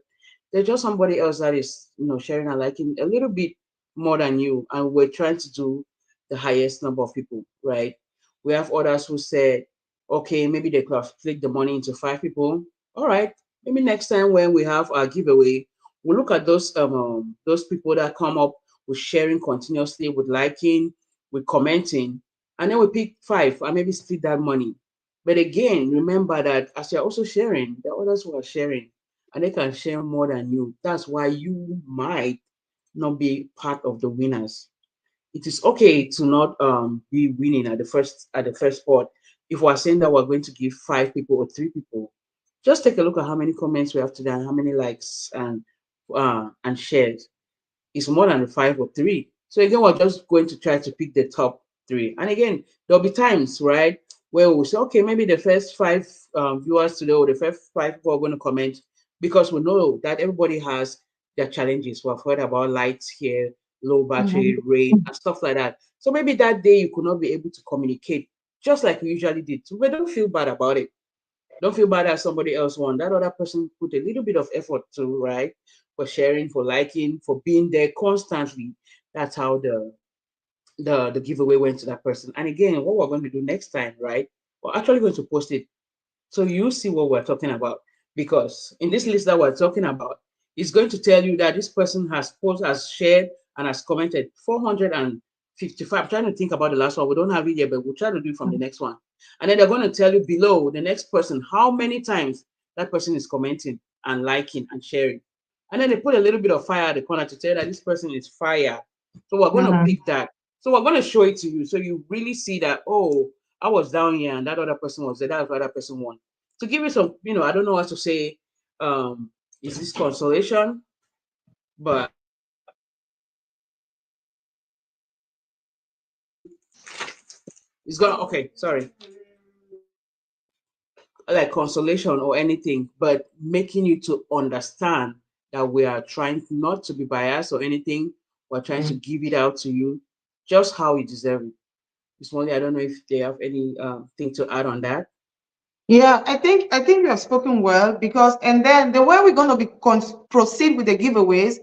there's just somebody else that is, sharing and liking a little bit more than you, and we're trying to do the highest number of people, right? We have others who said, okay, maybe they could have split the money into 5 people. All right, maybe next time when we have our giveaway, we'll look at those people that come up with sharing continuously, with liking, with commenting, and then we pick 5 and maybe split that money. But again, remember that as you're also sharing, there are others who are sharing and they can share more than you. That's why you might not be part of the winners. It is okay to not be winning at the first spot. If we're saying that we're going to give 5 people or 3 people, just take a look at how many comments we have today and how many likes and shares. It's more than 5 or 3. So again, we're just going to try to pick the top 3. And again, there'll be times, right, where we'll say, okay, maybe the first 5 viewers today or the first 5 people are going to comment, because we know that everybody has their challenges. We've heard about lights here, low Mhm. battery, rain, and stuff like that. So maybe that day you could not be able to communicate just like we usually did. So we don't feel bad about it. Don't feel bad that somebody else won. That other person put a little bit of effort too, right? For sharing, for liking, for being there constantly. That's how the giveaway went to that person. And again, what we're going to do next time, right? We're actually going to post it so you see what we're talking about. Because in this list that we're talking about, it's going to tell you that this person has shared and has commented 455. I'm trying to think about the last one. We don't have it yet, but we'll try to do it from the next one. And then they're going to tell you below the next person how many times that person is commenting and liking and sharing. And then they put a little bit of fire at the corner to tell that this person is fire. So we're going to Mhm. pick that. So we're going to show it to you so you really see that, oh, I was down here and that other person was there. That's why that person won. To give you some, I don't know what to say. Is this consolation? But it's gonna okay, sorry. Like consolation or anything, but making you to understand that we are trying not to be biased or anything. We're trying to give it out to you just how you deserve it. Miss Molly, I don't know if they have any thing to add on that. Yeah, I think you have spoken well, because and then the way we're going to be proceed with the giveaways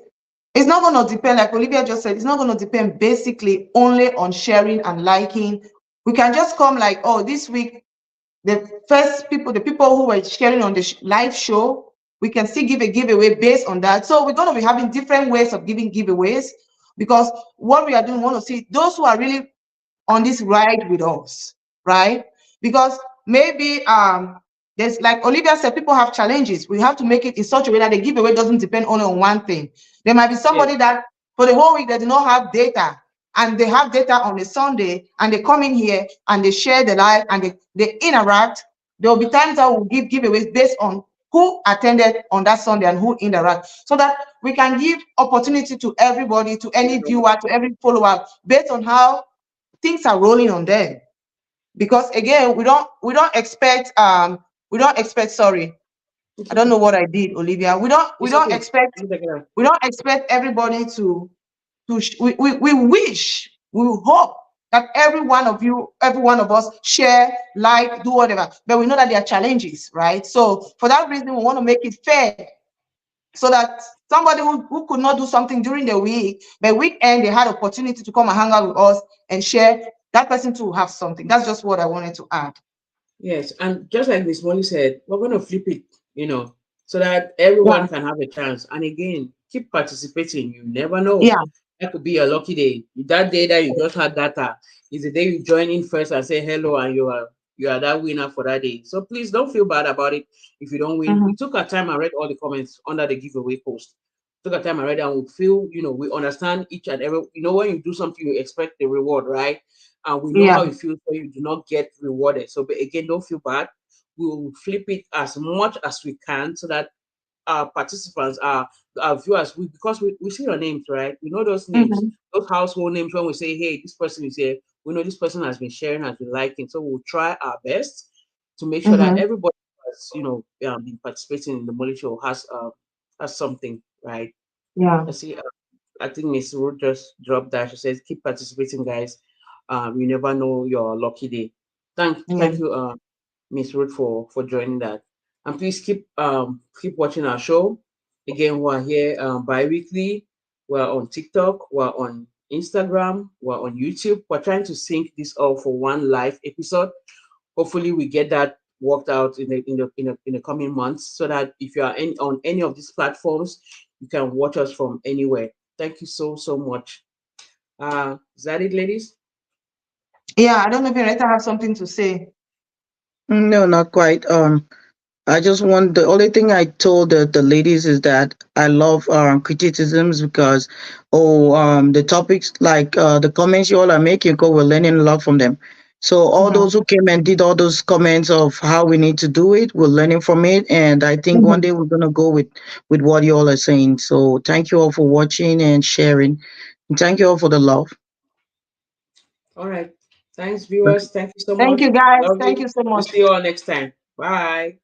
is not going to depend, like Olivia just said, it's not going to depend basically only on sharing and liking. We can just come like, oh, this week the first people, the people who were sharing on the live show, we can still give a giveaway based on that. So we're going to be having different ways of giving giveaways, because what we are doing, we want to see those who are really on this ride with us, right? Because maybe there's, like Olivia said, people have challenges. We have to make it in such a way that the giveaway doesn't depend only on one thing. There might be Yes. somebody that for the whole week they do not have data. and they have data on a Sunday, and they come in here and they share the live and they interact, there will be times that we'll give giveaways based on who attended on that Sunday and who interact, so that we can give opportunity to everybody, to any viewer, to every follower, based on how things are rolling on them. Because again, we don't expect, sorry, It's I don't know okay. what I did, Olivia. We don't we It's don't okay. expect You take it out. we don't expect everybody we wish, we hope that every one of you, every one of us share, like, do whatever. But we know that there are challenges, right? So for that reason, we want to make it fair, so that somebody who could not do something during the week, but weekend they had opportunity to come and hang out with us and share, that person to have something. That's just what I wanted to add. Yes, and just like Miss Molly said, we're going to flip it, so that Yeah, everyone can have a chance. And again, keep participating. You never know. yeah. That could be a lucky day. That day that you just had data is the day you join in first and say hello, and you are that winner for that day. So please don't feel bad about it if you don't win. Mhm. We took our time and read all the comments under the giveaway post. Took our time and read, and we feel, we understand each and every. When you do something, you expect the reward, right? And we know Yeah. how it feels when you do not get rewarded. So, but again, don't feel bad. We will flip it as much as we can so that our participants, our viewers, because we see your names, right? We know those names, Mhm. those household names. When we say, hey, this person is here, we know this person has been sharing, has been liking. So we'll try our best to make sure that Mhm. everybody has, been participating in the Molly Show has something, right? Yeah. I see. I think Miss Ruth just dropped that. She says, "Keep participating, guys. You never know your lucky day." Yeah. Thank you, Miss Ruth, for joining that. And please keep watching our show. Again, we're here bi-weekly. We're on TikTok. We're on Instagram. We're on YouTube. We're trying to sync this all for one live episode. Hopefully, we get that worked out in the coming months, so that if you are on any of these platforms, you can watch us from anywhere. Thank you so much. Is that it, ladies? Yeah. I don't know if Henrietta has something to say. No, not quite. I just want the only thing I told the ladies is that I love criticisms because the topics like the comments you all are making, because we're learning a lot from them. So all Mhm. those who came and did all those comments of how we need to do it, we're learning from it, and I think one Mhm. day we're gonna go with what you all are saying. So thank you all for watching and sharing, and thank you all for the love. All right. Thanks, viewers. Thank you so Thank much. you, guys. Love Thank you. you so We'll much. see you all next time. Bye.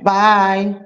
Bye.